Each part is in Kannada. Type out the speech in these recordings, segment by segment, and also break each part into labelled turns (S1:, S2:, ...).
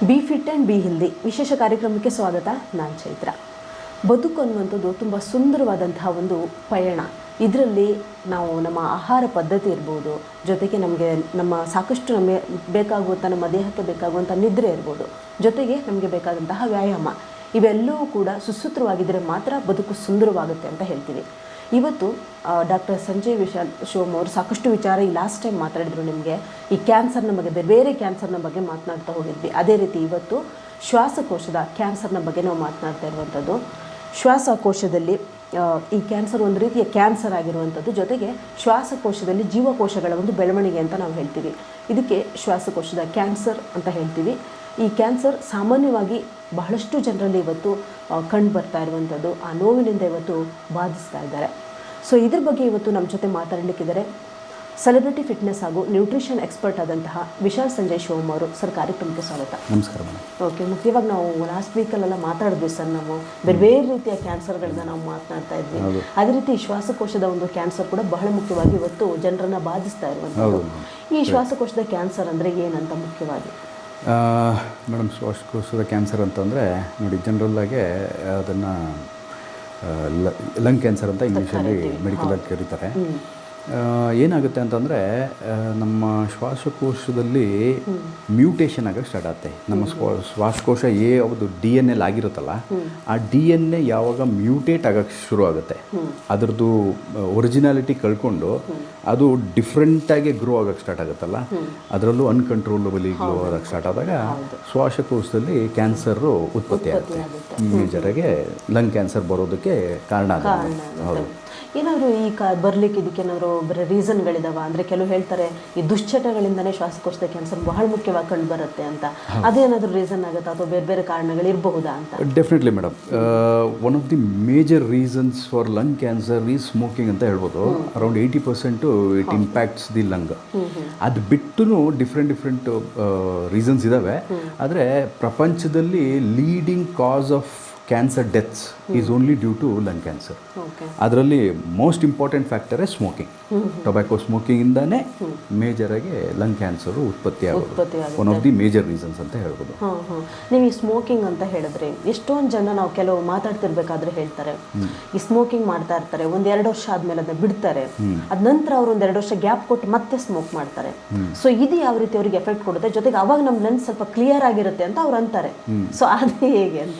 S1: B fit and be healthy ವಿಶೇಷ ಕಾರ್ಯಕ್ರಮಕ್ಕೆ ಸ್ವಾಗತ. ನಾನು ಚೈತ್ರ. ಬದುಕು ಅನ್ನುವಂಥದ್ದು ತುಂಬ ಸುಂದರವಾದಂತಹ ಒಂದು ಪಯಣ. ಇದರಲ್ಲಿ ನಾವು ನಮ್ಮ ಆಹಾರ ಪದ್ಧತಿ ಇರ್ಬೋದು, ಜೊತೆಗೆ ನಮಗೆ ಸಾಕಷ್ಟು ನಮಗೆ ಬೇಕಾಗುವಂಥ ನಮ್ಮ ದೇಹಕ್ಕೆ ಬೇಕಾಗುವಂಥ ನಿದ್ರೆ ಇರ್ಬೋದು, ಜೊತೆಗೆ ನಮಗೆ ಬೇಕಾದಂತಹ ವ್ಯಾಯಾಮ, ಇವೆಲ್ಲವೂ ಕೂಡ ಸುಸೂತ್ರವಾಗಿದ್ದರೆ ಮಾತ್ರ ಬದುಕು ಸುಂದರವಾಗುತ್ತೆ ಅಂತ ಹೇಳ್ತೀವಿ. ಇವತ್ತು ಡಾಕ್ಟರ್ ಸಂಜಯ್ ಶಿವಮ್ ಅವರು ಸಾಕಷ್ಟು ವಿಚಾರ ಈ ಲಾಸ್ಟ್ ಟೈಮ್ ಮಾತಾಡಿದರು. ನಿಮಗೆ ಈ ಕ್ಯಾನ್ಸರ್ನ ಬಗ್ಗೆ, ಬೇರೆ ಕ್ಯಾನ್ಸರ್ನ ಬಗ್ಗೆ ಮಾತನಾಡ್ತಾ ಹೋಗಿದ್ವಿ. ಅದೇ ರೀತಿ ಇವತ್ತು ಶ್ವಾಸಕೋಶದ ಕ್ಯಾನ್ಸರ್ನ ಬಗ್ಗೆ ನಾವು ಮಾತನಾಡ್ತಾ ಇರುವಂಥದ್ದು. ಶ್ವಾಸಕೋಶದಲ್ಲಿ ಈ ಕ್ಯಾನ್ಸರ್ ಒಂದು ರೀತಿಯ ಕ್ಯಾನ್ಸರ್ ಆಗಿರುವಂಥದ್ದು, ಜೊತೆಗೆ ಶ್ವಾಸಕೋಶದಲ್ಲಿ ಜೀವಕೋಶಗಳ ಒಂದು ಬೆಳವಣಿಗೆ ಅಂತ ನಾವು ಹೇಳ್ತೀವಿ. ಇದಕ್ಕೆ ಶ್ವಾಸಕೋಶದ ಕ್ಯಾನ್ಸರ್ ಅಂತ ಹೇಳ್ತೀವಿ. ಈ ಕ್ಯಾನ್ಸರ್ ಸಾಮಾನ್ಯವಾಗಿ ಬಹಳಷ್ಟು ಜನರಲ್ಲಿ ಇವತ್ತು ಕಂಡು ಬರ್ತಾ ಇರುವಂಥದ್ದು. ಆ ನೋವಿನಿಂದ ಇವತ್ತು ಬಾಧಿಸ್ತಾ ಇದ್ದಾರೆ. ಸೊ ಇದ್ರ ಬಗ್ಗೆ ಇವತ್ತು ನಮ್ಮ ಜೊತೆ ಮಾತಾಡಲಿಕ್ಕಿದ್ದಾರೆ ಸೆಲೆಬ್ರಿಟಿ ಫಿಟ್ನೆಸ್ ಹಾಗೂ ನ್ಯೂಟ್ರಿಷನ್ ಎಕ್ಸ್ಪರ್ಟ್ ಆದಂತಹ ವಿಶಾಲ್ ಸಂಜಯ್ ಶಿವಮ್ ಅವರು. ಸರ್, ಕಾರ್ಯಕ್ರಮಕ್ಕೆ ಸ್ವಾಗತ.
S2: ನಮಸ್ಕಾರ ಮೇಡಮ್.
S1: ಓಕೆ, ಮುಖ್ಯವಾಗಿ ನಾವು ಲಾಸ್ಟ್ ವೀಕಲ್ಲೆಲ್ಲ ಮಾತಾಡಿದ್ವಿ ಸರ್. ನಾವು ಬೇರೆ ಬೇರೆ ರೀತಿಯ ಕ್ಯಾನ್ಸರ್ಗಳನ್ನ ನಾವು ಮಾತನಾಡ್ತಾ ಇದ್ವಿ. ಅದೇ ರೀತಿ ಶ್ವಾಸಕೋಶದ ಒಂದು ಕ್ಯಾನ್ಸರ್ ಕೂಡ ಬಹಳ ಮುಖ್ಯವಾಗಿ ಇವತ್ತು ಜನರನ್ನು ಬಾಧಿಸ್ತಾ ಇರುವಂಥದ್ದು. ಈ ಶ್ವಾಸಕೋಶದ ಕ್ಯಾನ್ಸರ್ ಅಂದರೆ ಏನಂತ ಮುಖ್ಯವಾಗಿ?
S2: ಮೇಡಮ್, ಶ್ವಾಸಕೋಶದ ಕ್ಯಾನ್ಸರ್ ಅಂತಂದರೆ ನೋಡಿ, ಜನರಲ್ಲಾಗೆ ಅದನ್ನು ಲಂಗ್ ಕ್ಯಾನ್ಸರ್ ಅಂತ ಇಂಗ್ಲೀಷಲ್ಲಿ ಮೆಡಿಕಲಾಗಿ ಕರೀತಾರೆ. ಏನಾಗುತ್ತೆ ಅಂತಂದರೆ ನಮ್ಮ ಶ್ವಾಸಕೋಶದಲ್ಲಿ ಮ್ಯೂಟೇಷನ್ ಆಗೋಕ್ಕೆ ಸ್ಟಾರ್ಟ್ ಆಗುತ್ತೆ. ನಮ್ಮ ಶ್ವಾಸಕೋಶ ಯಾವುದು DNA ಆಗಿರುತ್ತಲ್ಲ, ಆ DNA ಯಾವಾಗ ಮ್ಯೂಟೇಟ್ ಆಗೋಕ್ಕೆ ಶುರು ಆಗುತ್ತೆ, ಅದರದ್ದು ಒರಿಜಿನಾಲಿಟಿ ಕಳ್ಕೊಂಡು ಅದು ಡಿಫ್ರೆಂಟಾಗಿ ಗ್ರೋ ಆಗೋಕ್ಕೆ ಸ್ಟಾರ್ಟ್ ಆಗುತ್ತಲ್ಲ, ಅದರಲ್ಲೂ ಅನ್ಕಂಟ್ರೋಲಬಲಿ ಗ್ರೋ ಆಗೋಕ್ಕೆ ಸ್ಟಾರ್ಟ್ ಆದಾಗ ಶ್ವಾಸಕೋಶದಲ್ಲಿ ಕ್ಯಾನ್ಸರು ಉತ್ಪತ್ತಿ ಆಗುತ್ತೆ. ಮೇಜರಾಗಿ ಲಂಗ್ ಕ್ಯಾನ್ಸರ್ ಬರೋದಕ್ಕೆ ಕಾರಣ ಆಗುತ್ತೆ. ಹೌದು.
S1: ಏನಾದರೂ ಬರಲಿಕ್ಕೆ ಇದಕ್ಕೇನಾದರೂ ಬೇರೆ ರೀಸನ್ಗಳಿದಾವ ಅಂದರೆ, ಕೆಲವು ಹೇಳ್ತಾರೆ ಈ ದುಶ್ಚಟಗಳಿಂದನೇ ಶ್ವಾಸಕೋಶದ ಕ್ಯಾನ್ಸರ್ ಬಹಳ ಮುಖ್ಯವಾಗಿ ಕಂಡು ಬರುತ್ತೆ ಅಂತ. ಅದೇನಾದರೂ ರೀಸನ್ ಆಗುತ್ತಾ ಅಥವಾ ಬೇರೆ ಬೇರೆ ಕಾರಣಗಳಿರಬಹುದಾ ಅಂತ?
S2: Definitely madam. One of the major reasons for lung cancer is smoking ಅಂತ ಹೇಳ್ಬೋದು. Around 80% it impacts the lung. ಅದು ಬಿಟ್ಟು ಡಿಫ್ರೆಂಟ್ ರೀಸನ್ಸ್ ಇದ್ದಾವೆ. ಆದರೆ ಪ್ರಪಂಚದಲ್ಲಿ leading cause of cancer deaths is only due to lung cancer. ಅದರಲ್ಲಿ ಮೋಸ್ಟ್ ಇಂಪಾರ್ಟೆಂಟ್ ಫ್ಯಾಕ್ಟರೇ ಸ್ಮೋಕಿಂಗ್. ಟೊಬ್ಯಾಕೊ ಸ್ಮೋಕಿಂಗಿಂದಾನೇ ಮೇಜರಾಗಿ ಲಂಗ್ ಕ್ಯಾನ್ಸರು ಉತ್ಪತ್ತಿ ಆಗೋದು one of the major reasons ಅಂತ ಹೇಳ್ಬೋದು.
S1: ನೀವು ಈ ಸ್ಮೋಕಿಂಗ್ ಅಂತ ಹೇಳಿದ್ರೆ, ಎಷ್ಟೊಂದು ಜನ ನಾವು ಕೆಲವು ಮಾತಾಡ್ತಿರ್ಬೇಕಾದ್ರೆ ಹೇಳ್ತಾರೆ, ಈ ಸ್ಮೋಕಿಂಗ್ ಮಾಡ್ತಾ ಇರ್ತಾರೆ, 1-2 ವರ್ಷ ಆದ್ಮೇಲೆ ಅದನ್ನ ಬಿಡ್ತಾರೆ, ಅದ ನಂತರ ಅವ್ರು 1-2 ವರ್ಷ ಗ್ಯಾಪ್ ಕೊಟ್ಟು ಮತ್ತೆ ಸ್ಮೋಕ್ ಮಾಡ್ತಾರೆ. ಸೊ ಇದು ಯಾವ ರೀತಿ ಅವ್ರಿಗೆ ಎಫೆಕ್ಟ್ ಕೊಡುತ್ತೆ, ಜೊತೆಗೆ ಅವಾಗ ನಮ್ಮ ಲಂಗ್ಸ್ ಸ್ವಲ್ಪ ಕ್ಲಿಯರ್ ಆಗಿರುತ್ತೆ ಅಂತ ಅವ್ರು ಅಂತಾರೆ. ಸೊ ಅದು ಹೇಗೆ ಅಂತ?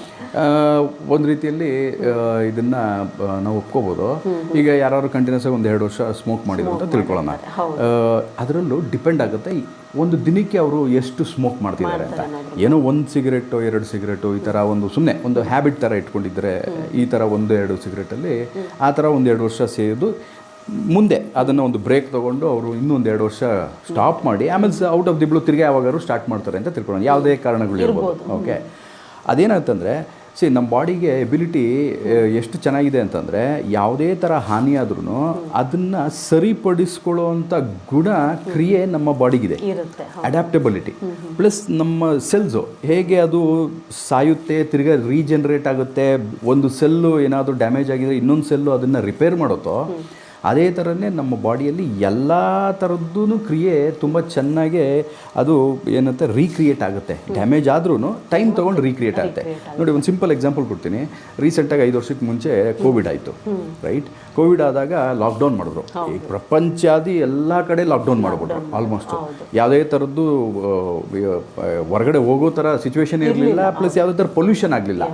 S2: ಒಂದು ರೀತಿಯಲ್ಲಿ ಇದನ್ನು ನಾವು ಒಪ್ಕೋಬೋದು. ಈಗ ಯಾರು ಕಂಟಿನ್ಯೂಸ್ ಆಗಿ 1-2 ವರ್ಷ ಸ್ಮೋಕ್ ಮಾಡಿದ್ರು ಅಂತ ತಿಳ್ಕೊಳ್ಳೋಣ. ಅದರಲ್ಲೂ ಡಿಪೆಂಡ್ ಆಗುತ್ತೆ ಒಂದು ದಿನಕ್ಕೆ ಅವರು ಎಷ್ಟು ಸ್ಮೋಕ್ ಮಾಡ್ತಿದ್ದಾರೆ ಅಂತ. ಏನೋ 1 ಸಿಗರೆಟು 2 ಸಿಗರೆಟು ಈ ಥರ ಸುಮ್ಮನೆ ಒಂದು ಹ್ಯಾಬಿಟ್ ಥರ ಇಟ್ಕೊಂಡಿದ್ದರೆ, ಈ ಥರ 1-2 ಸಿಗರೆಟಲ್ಲಿ ಆ ಥರ 1-2 ವರ್ಷ ಸೇರಿದು ಮುಂದೆ ಅದನ್ನು ಒಂದು ಬ್ರೇಕ್ ತೊಗೊಂಡು ಅವರು ಇನ್ನೂ 1-2 ವರ್ಷ ಸ್ಟಾಪ್ ಮಾಡಿ ಆಮೇಲೆ ಔಟ್ ಆಫ್ ದಿ ಬ್ಲೂ ತಿರ್ಗಿ ಯಾವಾಗಾದ್ರು ಸ್ಟಾರ್ಟ್ ಮಾಡ್ತಾರೆ ಅಂತ ತಿಳ್ಕೊಳ್ಳೋಣ. ಯಾವುದೇ ಕಾರಣಗಳಿರ್ಬೋದು. ಓಕೆ, ಅದೇನಾಗುತ್ತಂದರೆ ನಮ್ಮ ಬಾಡಿಗೆ ಎಬಿಲಿಟಿ ಎಷ್ಟು ಚೆನ್ನಾಗಿದೆ ಅಂತಂದರೆ, ಯಾವುದೇ ಥರ ಹಾನಿ ಆದ್ರೂ ಅದನ್ನು ಸರಿಪಡಿಸ್ಕೊಳ್ಳೋವಂಥ ಗುಣ ಕ್ರಿಯೆ ನಮ್ಮ ಬಾಡಿಗಿದೆ. ಅಡ್ಯಾಪ್ಟಬಿಲಿಟಿ ಪ್ಲಸ್ ನಮ್ಮ ಸೆಲ್ಸು ಹೇಗೆ ಅದು ಸಾಯುತ್ತೆ, ತಿರ್ಗಾ ರೀಜನ್ರೇಟ್ ಆಗುತ್ತೆ. ಒಂದು ಸೆಲ್ಲು ಏನಾದರೂ ಡ್ಯಾಮೇಜ್ ಆಗಿದರೆ ಇನ್ನೊಂದು ಸೆಲ್ಲು ಅದನ್ನು ರಿಪೇರ್ ಮಾಡುತ್ತೋ, ಅದೇ ಥರನೇ ನಮ್ಮ ಬಾಡಿಯಲ್ಲಿ ಎಲ್ಲ ಥರದ್ದು ಕ್ರಿಯೆ ತುಂಬ ಚೆನ್ನಾಗಿ ಅದು ಏನಂತ ರೀಕ್ರಿಯೇಟ್ ಆಗುತ್ತೆ. ಡ್ಯಾಮೇಜ್ ಆದ್ರೂ ಟೈಮ್ ತೊಗೊಂಡು ರೀಕ್ರಿಯೇಟ್ ಆಗುತ್ತೆ. ನೋಡಿ, ಒಂದು ಸಿಂಪಲ್ ಎಕ್ಸಾಂಪಲ್ ಕೊಡ್ತೀನಿ. ರೀಸೆಂಟಾಗಿ 5 ವರ್ಷಕ್ಕೆ ಮುಂಚೆ ಕೋವಿಡ್ ಆಯಿತು, ರೈಟ್? ಕೋವಿಡ್ ಆದಾಗ ಲಾಕ್ಡೌನ್ ಮಾಡಿದ್ರು. ಈ ಪ್ರಪಂಚಾದಿ ಎಲ್ಲ ಕಡೆ ಲಾಕ್ಡೌನ್ ಮಾಡಿಬಿಟ್ರು ಆಲ್ಮೋಸ್ಟ್. ಯಾವುದೇ ಥರದ್ದು ಹೊರಗಡೆ ಹೋಗೋ ಥರ ಸಿಚುವೇಶನ್ ಇರಲಿಲ್ಲ, ಪ್ಲಸ್ ಯಾವುದೇ ಥರ ಪೊಲ್ಯೂಷನ್ ಆಗಲಿಲ್ಲ.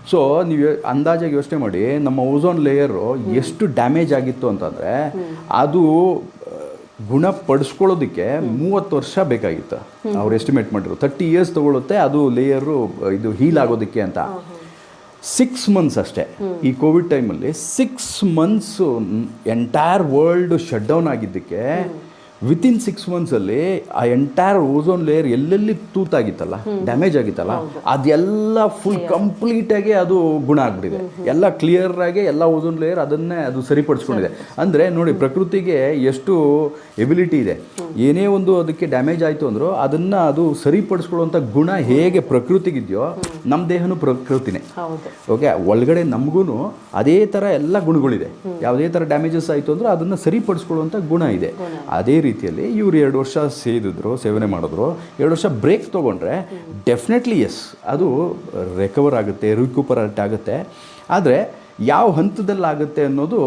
S2: ಸೊ ನೀವು ಅಂದಾಜಾಗಿ ಯೋಚನೆ ಮಾಡಿ, ನಮ್ಮ ಓಝೋನ್ ಲೇಯರು ಎಷ್ಟು ಡ್ಯಾಮೇಜ್ ಆಗಿತ್ತು ಅಂತಂದರೆ, ಅದು ಗುಣಪಡಿಸ್ಕೊಳ್ಳೋದಕ್ಕೆ 30 ವರ್ಷ ಬೇಕಾಗಿತ್ತು. ಅವ್ರು ಎಸ್ಟಿಮೇಟ್ ಮಾಡಿದ್ರು 30 years ತೊಗೊಳುತ್ತೆ ಅದು ಲೇಯರು ಇದು ಹೀಲ್ ಆಗೋದಕ್ಕೆ ಅಂತ. 6 months ಅಷ್ಟೇ. ಈ ಕೋವಿಡ್ ಟೈಮಲ್ಲಿ 6 months entire world shut down ಆಗಿದ್ದಕ್ಕೆ ವಿತಿನ್ 6 months ಆ ಎಂಟೈರ್ ಓಝೋನ್ ಲೇಯರ್ ಎಲ್ಲೆಲ್ಲಿ ತೂತಾಗಿತ್ತಲ್ಲ, ಡ್ಯಾಮೇಜ್ ಆಗಿತ್ತಲ್ಲ, ಅದೆಲ್ಲ ಫುಲ್ ಕಂಪ್ಲೀಟಾಗಿ ಅದು ಗುಣ ಆಗಿಬಿಟ್ಟಿದೆ. ಎಲ್ಲ ಕ್ಲಿಯರಾಗಿ ಎಲ್ಲ ಓಝೋನ್ ಲೇಯರ್ ಅದನ್ನೇ ಅದು ಸರಿಪಡಿಸ್ಕೊಂಡಿದೆ. ಅಂದರೆ ನೋಡಿ, ಪ್ರಕೃತಿಗೆ ಎಷ್ಟು ಎಬಿಲಿಟಿ ಇದೆ. ಏನೇ ಒಂದು ಅದಕ್ಕೆ ಡ್ಯಾಮೇಜ್ ಆಯಿತು ಅಂದರೂ ಅದನ್ನು ಅದು ಸರಿಪಡಿಸ್ಕೊಳ್ಳುವಂಥ ಗುಣ ಹೇಗೆ ಪ್ರಕೃತಿಗಿದೆಯೋ, ನಮ್ಮ ದೇಹನೂ ಪ್ರಕೃತಿನೇ. ಓಕೆ, ಒಳಗಡೆ ನಮಗೂ ಅದೇ ಥರ ಎಲ್ಲ ಗುಣಗಳಿದೆ. ಯಾವುದೇ ಥರ ಡ್ಯಾಮೇಜಸ್ ಆಯಿತು ಅಂದರೆ ಅದನ್ನು ಸರಿಪಡಿಸ್ಕೊಳ್ಳುವಂಥ ಗುಣ ಇದೆ. ಅದೇ ರೀತಿಯಲ್ಲಿ ಇವರು 2 ವರ್ಷ ಸೇವನೆ ಮಾಡಿದ್ರು, 2 ವರ್ಷ ಬ್ರೇಕ್ ತೊಗೊಂಡ್ರೆ ಡೆಫಿನೆಟ್ಲಿ ಎಸ್, ಅದು ರಿಕವರ್ ಆಗುತ್ತೆ, ರಿಕ್ಯೂಪರೇಟ್ ಆಗುತ್ತೆ. ಆದರೆ ಯಾವ ಹಂತದಲ್ಲಾಗುತ್ತೆ ಅನ್ನೋದು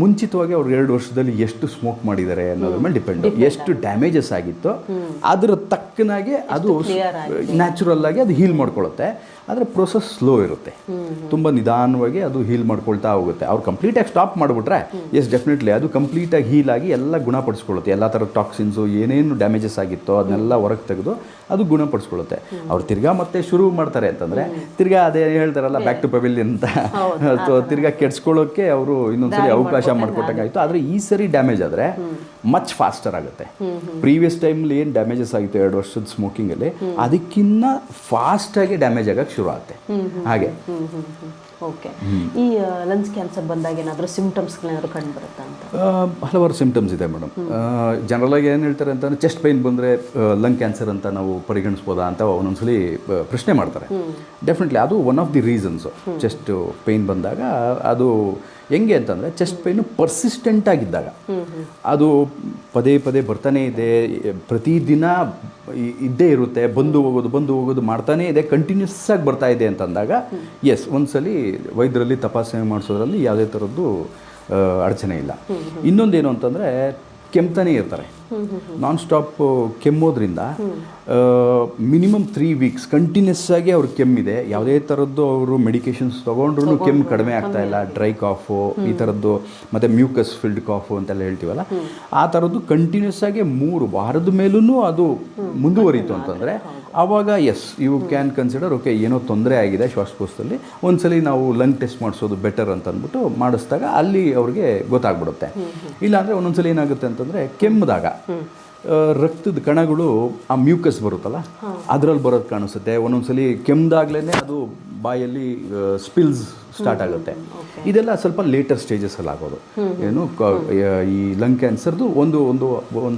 S2: ಮುಂಚಿತವಾಗಿ ಅವ್ರು 2 ವರ್ಷದಲ್ಲಿ ಎಷ್ಟು ಸ್ಮೋಕ್ ಮಾಡಿದ್ದಾರೆ ಅನ್ನೋದ್ರ ಮೇಲೆ ಡಿಪೆಂಡ್. ಎಷ್ಟು ಡ್ಯಾಮೇಜಸ್ ಆಗಿತ್ತೋ ಅದರ ತಕ್ಕನಾಗೆ ಅದು ನ್ಯಾಚುರಲ್ ಆಗಿ ಅದು ಹೀಲ್ ಮಾಡ್ಕೊಳ್ಳುತ್ತೆ. ಆದರೆ ಪ್ರೊಸೆಸ್ ಸ್ಲೋ ಇರುತ್ತೆ, ತುಂಬ ನಿಧಾನವಾಗಿ ಅದು ಹೀಲ್ ಮಾಡ್ಕೊಳ್ತಾ ಹೋಗುತ್ತೆ. ಅವ್ರು ಕಂಪ್ಲೀಟಾಗಿ ಸ್ಟಾಪ್ ಮಾಡಿಬಿಟ್ರೆ ಎಸ್ ಡೆಫಿನೆಟ್ಲಿ ಅದು ಕಂಪ್ಲೀಟಾಗಿ ಹೀಲ್ ಆಗಿ ಎಲ್ಲ ಗುಣಪಡಿಸ್ಕೊಳ್ಳುತ್ತೆ. ಎಲ್ಲ ಥರದ ಟಾಕ್ಸಿನ್ಸು ಏನೇನು ಡ್ಯಾಮೇಜಸ್ ಆಗಿತ್ತೋ ಅದನ್ನೆಲ್ಲ ಹೊರಗೆ ತೆಗೆದು ಅದು ಗುಣಪಡಿಸ್ಕೊಳ್ಳುತ್ತೆ. ಅವ್ರು ತಿರ್ಗಾ ಮತ್ತೆ ಶುರು ಮಾಡ್ತಾರೆ ಅಂತಂದರೆ ತಿರ್ಗಾ ಅದೇ ಹೇಳ್ತಾರಲ್ಲ ಬ್ಯಾಕ್ ಟು ಪೆವಿಲಿಯನ್ ಅಂತ, ತಿರ್ಗಾ ಕೆಡ್ಸ್ಕೊಳ್ಳೋಕ್ಕೆ ಅವರು ಇನ್ನೊಂದ್ಸರಿ ಅವಕಾಶ ಮಾಡಿಕೊಟ್ಟಾಗಾಯಿತು. ಆದರೆ ಈ ಸರಿ ಡ್ಯಾಮೇಜ್ ಆದರೆ ಮಚ್ ಫಾಸ್ಟರ್ ಆಗುತ್ತೆ. ಪ್ರೀವಿಯಸ್ ಟೈಮಲ್ಲಿ ಏನು ಡ್ಯಾಮೇಜಸ್ ಆಗಿತ್ತು 2 ವರ್ಷದ ಸ್ಮೋಕಿಂಗಲ್ಲಿ, ಅದಕ್ಕಿಂತ ಫಾಸ್ಟಾಗಿ ಡ್ಯಾಮೇಜ್ ಆಗೋಕ್ಕೆ ಶುರು ಆಗುತ್ತೆ. ಹಾಗೆ
S1: ಓಕೆ. ಈ ಲಂಗ್ಸ್ ಕ್ಯಾನ್ಸರ್ ಬಂದಾಗ ಏನಾದರೂ ಸಿಂಪ್ಟಮ್ಸ್ಗಳೇನಾದರೂ ಕಂಡು ಬರುತ್ತಾ ಅಂತ?
S2: ಹಲವಾರು ಸಿಂಪ್ಟಮ್ಸ್ ಇದೆ ಮೇಡಮ್. ಜನರಲಾಗಿ ಏನು ಹೇಳ್ತಾರೆ ಅಂತಂದರೆ ಚೆಸ್ಟ್ ಪೈನ್ ಬಂದರೆ ಲಂಗ್ ಕ್ಯಾನ್ಸರ್ ಅಂತ ನಾವು ಪರಿಗಣಿಸ್ಬೋದಾ ಅಂತ ಒಂದೊಂದ್ಸಲಿ ಪ್ರಶ್ನೆ ಮಾಡ್ತಾರೆ. ಡೆಫಿನೆಟ್ಲಿ ಅದು one of the reasons. Chest pine ಬಂದಾಗ ಅದು ಹೆಂಗೆ ಅಂತಂದರೆ ಚೆಸ್ಟ್ ಪೈನು ಪರ್ಸಿಸ್ಟೆಂಟ್ ಆಗಿದ್ದಾಗ, ಅದು ಪದೇ ಪದೇ ಬರ್ತಾನೇ ಇದೆ, ಪ್ರತಿದಿನ ಇದ್ದೇ ಇರುತ್ತೆ, ಬಂದು ಹೋಗೋದು ಮಾಡ್ತಾನೇ ಇದೆ, ಕಂಟಿನ್ಯೂಸ್ ಆಗಿ ಬರ್ತಾ ಇದೆ ಅಂತಂದಾಗ ಎಸ್ ಒಂದ್ಸಲಿ ವೈದ್ಯರಲ್ಲಿ ತಪಾಸಣೆ ಮಾಡಿಸೋದ್ರಲ್ಲಿ ಯಾವುದೇ ಥರದ್ದು ಅಡಚಣೆ ಇಲ್ಲ. ಇನ್ನೊಂದೇನು ಅಂತಂದರೆ ಕೆಮ್ತಾನೇ ಇರ್ತಾರೆ, ನಾನ್ ಸ್ಟಾಪ್ ಕೆಮ್ಮೋದ್ರಿಂದ ಮಿನಿಮಮ್ 3 ವೀಕ್ಸ್ ಕಂಟಿನ್ಯೂಸ್ ಆಗಿ ಅವ್ರಿಗೆ ಕೆಮ್ಮಿದೆ, ಯಾವುದೇ ಥರದ್ದು ಅವರು ಮೆಡಿಕೇಶನ್ಸ್ ತೊಗೊಂಡ್ರೂ ಕೆಮ್ಮು ಕಡಿಮೆ ಆಗ್ತಾ ಇಲ್ಲ, ಡ್ರೈ ಕಾಫು ಈ ಥರದ್ದು ಮತ್ತು ಮ್ಯೂಕಸ್ ಫಿಲ್ಡ್ ಕಾಫು ಅಂತೆಲ್ಲ ಹೇಳ್ತೀವಲ್ಲ, ಆ ಥರದ್ದು ಕಂಟಿನ್ಯೂಸ್ ಆಗಿ 3 ವಾರದ ಮೇಲೂ ಅದು ಮುಂದುವರಿತು ಅಂತಂದರೆ ಆವಾಗ as you can consider okay ಏನೋ ತೊಂದರೆ ಆಗಿದೆ ಶ್ವಾಸಕೋಶದಲ್ಲಿ, ಒಂದ್ಸಲಿ ನಾವು ಲಂಗ್ ಟೆಸ್ಟ್ ಮಾಡಿಸೋದು ಬೆಟರ್ ಅಂತ ಅಂದ್ಬಿಟ್ಟು ಮಾಡಿಸಿದಾಗ ಅಲ್ಲಿ ಅವ್ರಿಗೆ ಗೊತ್ತಾಗ್ಬಿಡುತ್ತೆ. ಇಲ್ಲಾಂದರೆ ಒಂದೊಂದ್ಸಲಿ ಏನಾಗುತ್ತೆ ಅಂತಂದರೆ ಕೆಮ್ಮಿದಾಗ ರಕ್ತದ ಕಣಗಳು ಆ ಮ್ಯೂಕಸ್ ಬರುತ್ತಲ್ಲ ಅದರಲ್ಲಿ ಬರೋದು ಕಾಣಿಸುತ್ತೆ. ಒಂದೊಂದ್ಸಲಿ ಕೆಮ್ದಾಗ್ಲೇ ಅದು ಬಾಯಲ್ಲಿ ಸ್ಪಿಲ್ಸ್ ಸ್ಟಾರ್ಟ್ ಆಗುತ್ತೆ. ಇದೆಲ್ಲ ಸ್ವಲ್ಪ ಲೇಟರ್ ಸ್ಟೇಜಸಲ್ಲಿ ಆಗೋದು. ಏನು ಈ ಲಂಗ್ ಕ್ಯಾನ್ಸರ್ದು ಒಂದು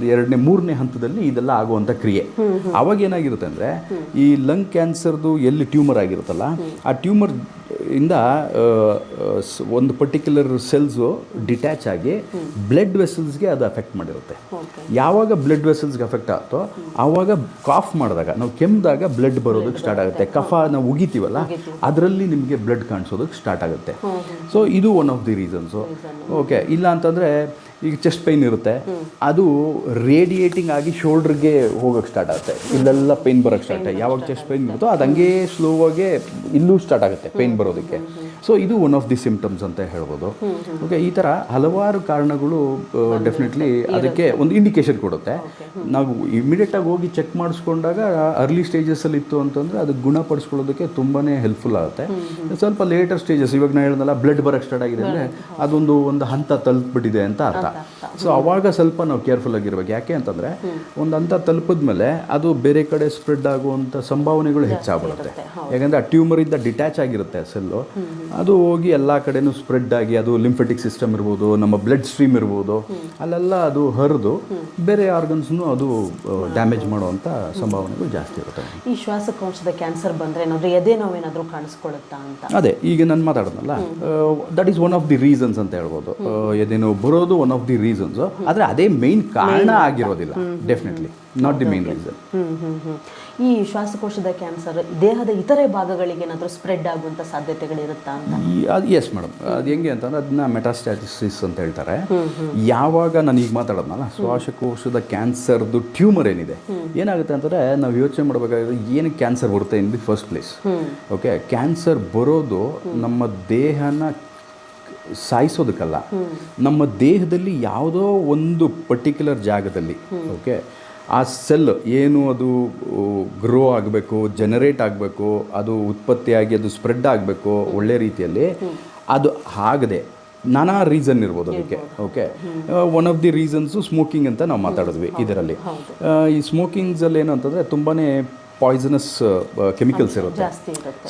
S2: 2ನೇ 3ನೇ ಹಂತದಲ್ಲಿ ಇದೆಲ್ಲ ಆಗುವಂಥ ಕ್ರಿಯೆ. ಆವಾಗ ಏನಾಗಿರುತ್ತೆ ಅಂದರೆ ಈ ಲಂಗ್ ಕ್ಯಾನ್ಸರ್ದು ಎಲ್ಲಿ ಟ್ಯೂಮರ್ ಆಗಿರುತ್ತಲ್ಲ ಆ ಟ್ಯೂಮರ್ ಇಂದ ಒಂದು ಪರ್ಟಿಕ್ಯುಲರ್ ಸೆಲ್ಸು ಡಿಟ್ಯಾಚ್ ಆಗಿ ಬ್ಲಡ್ ವೆಸಲ್ಸ್ಗೆ ಅದು ಅಫೆಕ್ಟ್ ಮಾಡಿರುತ್ತೆ. ಯಾವಾಗ ಬ್ಲಡ್ ವೆಸಲ್ಸ್ಗೆ ಅಫೆಕ್ಟ್ ಆಗುತ್ತೋ ಆವಾಗ ಕಾಫ್ ಮಾಡಿದಾಗ, ನಾವು ಕೆಮ್ಮಿದಾಗ ಬ್ಲಡ್ ಬರೋದಕ್ಕೆ ಸ್ಟಾರ್ಟ್ ಆಗುತ್ತೆ. ಕಫ ನಾವು ಉಗಿತೀವಲ್ಲ ಅದರಲ್ಲಿ ನಿಮಗೆ ಬ್ಲಡ್ ಕಾಣಿಸೋದಕ್ಕೆ ಸ್ಟಾರ್ಟ್ ಆಗುತ್ತೆ. ಸೊ ಇದು one of the reasons. Okay, ಇಲ್ಲ ಅಂತಂದರೆ ಈಗ ಚೆಸ್ಟ್ ಪೈನ್ ಇರುತ್ತೆ, ಅದು ರೇಡಿಯೇಟಿಂಗ್ ಆಗಿ ಶೋಲ್ಡ್ರಿಗೆ ಹೋಗೋಕ್ಕೆ ಸ್ಟಾರ್ಟ್ ಆಗುತ್ತೆ, ಇಲ್ಲೆಲ್ಲ ಪೈನ್ ಬರೋಕ್ಕೆ ಸ್ಟಾರ್ಟ್ ಆಗುತ್ತೆ. ಯಾವಾಗ ಚೆಸ್ಟ್ ಪೈನ್ ಇರುತ್ತೋ ಅದು ಹಂಗೆ ಸ್ಲೋವಾಗೆ ಇಲ್ಲೂ ಸ್ಟಾರ್ಟ್ ಆಗುತ್ತೆ ಪೈನ್ ಬರೋದಕ್ಕೆ. ಸೊ ಇದು ಒನ್ ಆಫ್ ದಿ ಸಿಂಪ್ಟಮ್ಸ್ ಅಂತ ಹೇಳ್ಬೋದು. ಓಕೆ, ಈ ಥರ ಹಲವಾರು ಕಾರಣಗಳು ಡೆಫಿನೆಟ್ಲಿ ಅದಕ್ಕೆ ಒಂದು ಇಂಡಿಕೇಶನ್ ಕೊಡುತ್ತೆ. ನಾವು ಇಮಿಡಿಯೇಟಾಗಿ ಹೋಗಿ ಚೆಕ್ ಮಾಡಿಸ್ಕೊಂಡಾಗ ಅರ್ಲಿ ಸ್ಟೇಜಸಲ್ಲಿ ಇತ್ತು ಅಂತಂದರೆ ಅದು ಗುಣಪಡಿಸ್ಕೊಳ್ಳೋದಕ್ಕೆ ತುಂಬಾ ಹೆಲ್ಪ್ಫುಲ್ ಆಗುತ್ತೆ. ಸ್ವಲ್ಪ ಲೇಟರ್ ಸ್ಟೇಜಸ್, ಇವಾಗ ನಾನು ಹೇಳಿದ್ನಲ್ಲ ಬ್ಲಡ್ ಬರೋಕ್ಕೆ ಸ್ಟಾರ್ಟ್ ಆಗಿದೆ ಅಂದರೆ ಒಂದು ಹಂತ ತಲುಪಿಬಿಟ್ಟಿದೆ ಅಂತ ಅರ್ಥ. ಸೊ ಅವಾಗ ಸ್ವಲ್ಪ ನಾವು ಕೇರ್ಫುಲ್ ಆಗಿರ್ಬೇಕು. ಯಾಕೆ ಅಂತಂದರೆ ಒಂದು ಹಂತ ತಲುಪಿದ ಮೇಲೆ ಅದು ಬೇರೆ ಕಡೆ ಸ್ಪ್ರೆಡ್ ಆಗುವಂಥ ಸಂಭಾವನೆಗಳು ಹೆಚ್ಚಾಗ್ಬಿಡುತ್ತೆ. ಯಾಕಂದರೆ ಆ ಟ್ಯೂಮರಿಂದ ಡಿಟ್ಯಾಚ್ ಆಗಿರುತ್ತೆ ಸೆಲ್ಲು, ಅದು ಹೋಗಿ ಎಲ್ಲ ಕಡೆನೂ ಸ್ಪ್ರೆಡ್ ಆಗಿ ಅದು ಲಿಂಫೆಟಿಕ್ ಸಿಸ್ಟಮ್ ಇರ್ಬೋದು, ನಮ್ಮ ಬ್ಲಡ್ ಸ್ಟ್ರೀಮ್ ಇರ್ಬೋದು, ಅಲ್ಲೆಲ್ಲ ಅದು ಹರಿದು ಬೇರೆ ಆರ್ಗನ್ಸ್ನು ಅದು ಡ್ಯಾಮೇಜ್ ಮಾಡುವಂಥ ಸಂಭಾವನೆಗಳು ಜಾಸ್ತಿ ಇರುತ್ತೆ.
S1: ಈ ಶ್ವಾಸಕೋಶದ ಕ್ಯಾನ್ಸರ್ ಬಂದರೆ ಏನಾದರೂ ಎದೆ ನೋವೇನಾದರೂ ಕಾಣಿಸ್ಕೊಳ್ಳುತ್ತಾ ಅಂತ?
S2: ಅದೇ ಈಗ ನಾನು ಮಾತಾಡೋದಲ್ಲ, that is one of the reasons ಅಂತ ಹೇಳ್ಬೋದು. ಎದೆ ನೋವು ಬರೋದು ಒನ್ ಆಫ್ ದಿ ರೀಸನ್ಸು, ಆದರೆ ಅದೇ ಮೇನ್ ಕಾರಣ ಆಗಿರೋದಿಲ್ಲ. Definitely not the main reason.
S1: ಈ ಶ್ವಾಸಕೋಶದ ಕ್ಯಾನ್ಸರ್ ದೇಹದ ಇತರೆ ಭಾಗಗಳಿಗೆ ಏನಾದರೂ ಸ್ಪ್ರೆಡ್ ಆಗುವಂಥ ಸಾಧ್ಯತೆಗಳಿರುತ್ತಾ ಅಂತ?
S2: ಅದು ಎಸ್ ಮೇಡಮ್, ಅದು ಹೆಂಗೆ ಅಂತಂದರೆ ಅದನ್ನ ಮೆಟಾಸ್ಟ್ಯಾಸಿಸ್ ಅಂತ ಹೇಳ್ತಾರೆ. ಯಾವಾಗ ನಾನು ಈಗ ಮಾತಾಡೋದ್ನಲ್ಲ ಶ್ವಾಸಕೋಶದ ಕ್ಯಾನ್ಸರ್ದು ಟ್ಯೂಮರ್ ಏನಿದೆ, ಏನಾಗುತ್ತೆ ಅಂತಂದರೆ ನಾವು ಯೋಚನೆ ಮಾಡಬೇಕಾದ್ರೆ ಏನಕ್ಕೆ ಕ್ಯಾನ್ಸರ್ ಬರುತ್ತೆ in the first place. Okay, cancer ಬರೋದು ನಮ್ಮ ದೇಹನ ಸಾಯಿಸೋದಕ್ಕಲ್ಲ, ನಮ್ಮ ದೇಹದಲ್ಲಿ ಯಾವುದೋ ಒಂದು ಪರ್ಟಿಕ್ಯುಲರ್ ಜಾಗದಲ್ಲಿ ಓಕೆ ಆ ಸೆಲ್ ಏನು ಅದು ಗ್ರೋ ಆಗಬೇಕು, ಜನರೇಟ್ ಆಗಬೇಕು, ಅದು ಉತ್ಪತ್ತಿಯಾಗಿ ಅದು ಸ್ಪ್ರೆಡ್ ಆಗಬೇಕು ಒಳ್ಳೆ ರೀತಿಯಲ್ಲಿ, ಅದು ಆಗದೆ ನಾನಾ ರೀಸನ್ ಇರ್ಬೋದು ಅದಕ್ಕೆ. Okay, one of the reasons smoking ಅಂತ ನಾವು ಮಾತಾಡಿದ್ವಿ. ಇದರಲ್ಲಿ ಈ ಸ್ಮೋಕಿಂಗ್ಸಲ್ಲಿ ಏನು ಅಂತಂದರೆ ತುಂಬಾ ಪಾಯ್ಸನಸ್ ಕೆಮಿಕಲ್ಸ್ ಇರುತ್ತೆ.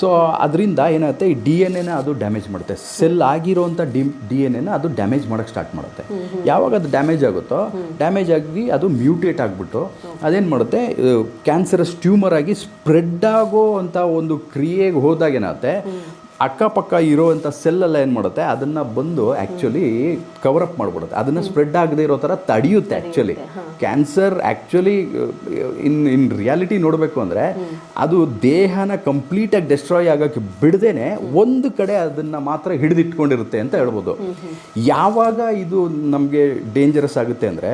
S2: ಸೊ ಅದರಿಂದ ಏನಾಗುತ್ತೆ, ಈ DNA ಅದು ಡ್ಯಾಮೇಜ್ ಮಾಡುತ್ತೆ. ಸೆಲ್ ಆಗಿರೋವಂಥ DNA ಅದು ಡ್ಯಾಮೇಜ್ ಮಾಡೋಕ್ಕೆ ಸ್ಟಾರ್ಟ್ ಮಾಡುತ್ತೆ. ಯಾವಾಗ ಅದು ಡ್ಯಾಮೇಜ್ ಆಗುತ್ತೋ, ಡ್ಯಾಮೇಜ್ ಆಗಿ ಅದು ಮ್ಯೂಟೇಟ್ ಆಗಿಬಿಟ್ಟು ಅದೇನು ಮಾಡುತ್ತೆ, ಕ್ಯಾನ್ಸರಸ್ ಟ್ಯೂಮರ್ ಆಗಿ ಸ್ಪ್ರೆಡ್ ಆಗೋ ಅಂಥ ಒಂದು ಕ್ರಿಯೆಗೆ ಹೋದಾಗ ಏನಾಗುತ್ತೆ, ಅಕ್ಕಪಕ್ಕ ಇರೋವಂಥ ಸೆಲ್ಲೆಲ್ಲ ಏನು ಮಾಡುತ್ತೆ ಅದನ್ನು ಬಂದು ಆ್ಯಕ್ಚುಲಿ ಕವರಪ್ ಮಾಡಿಬಿಡುತ್ತೆ, ಅದನ್ನು ಸ್ಪ್ರೆಡ್ ಆಗದೆ ಇರೋ ಥರ ತಡೆಯುತ್ತೆ. Actually cancer actually in reality ನೋಡಬೇಕು ಅಂದರೆ ಅದು ದೇಹನ ಕಂಪ್ಲೀಟಾಗಿ ಡೆಸ್ಟ್ರಾಯ್ ಆಗೋಕ್ಕೆ ಬಿಡದೇನೆ ಒಂದು ಕಡೆ ಅದನ್ನು ಮಾತ್ರ ಹಿಡಿದಿಟ್ಕೊಂಡಿರುತ್ತೆ ಅಂತ ಹೇಳ್ಬೋದು. ಯಾವಾಗ ಇದು ನಮಗೆ ಡೇಂಜರಸ್ ಆಗುತ್ತೆ ಅಂದರೆ,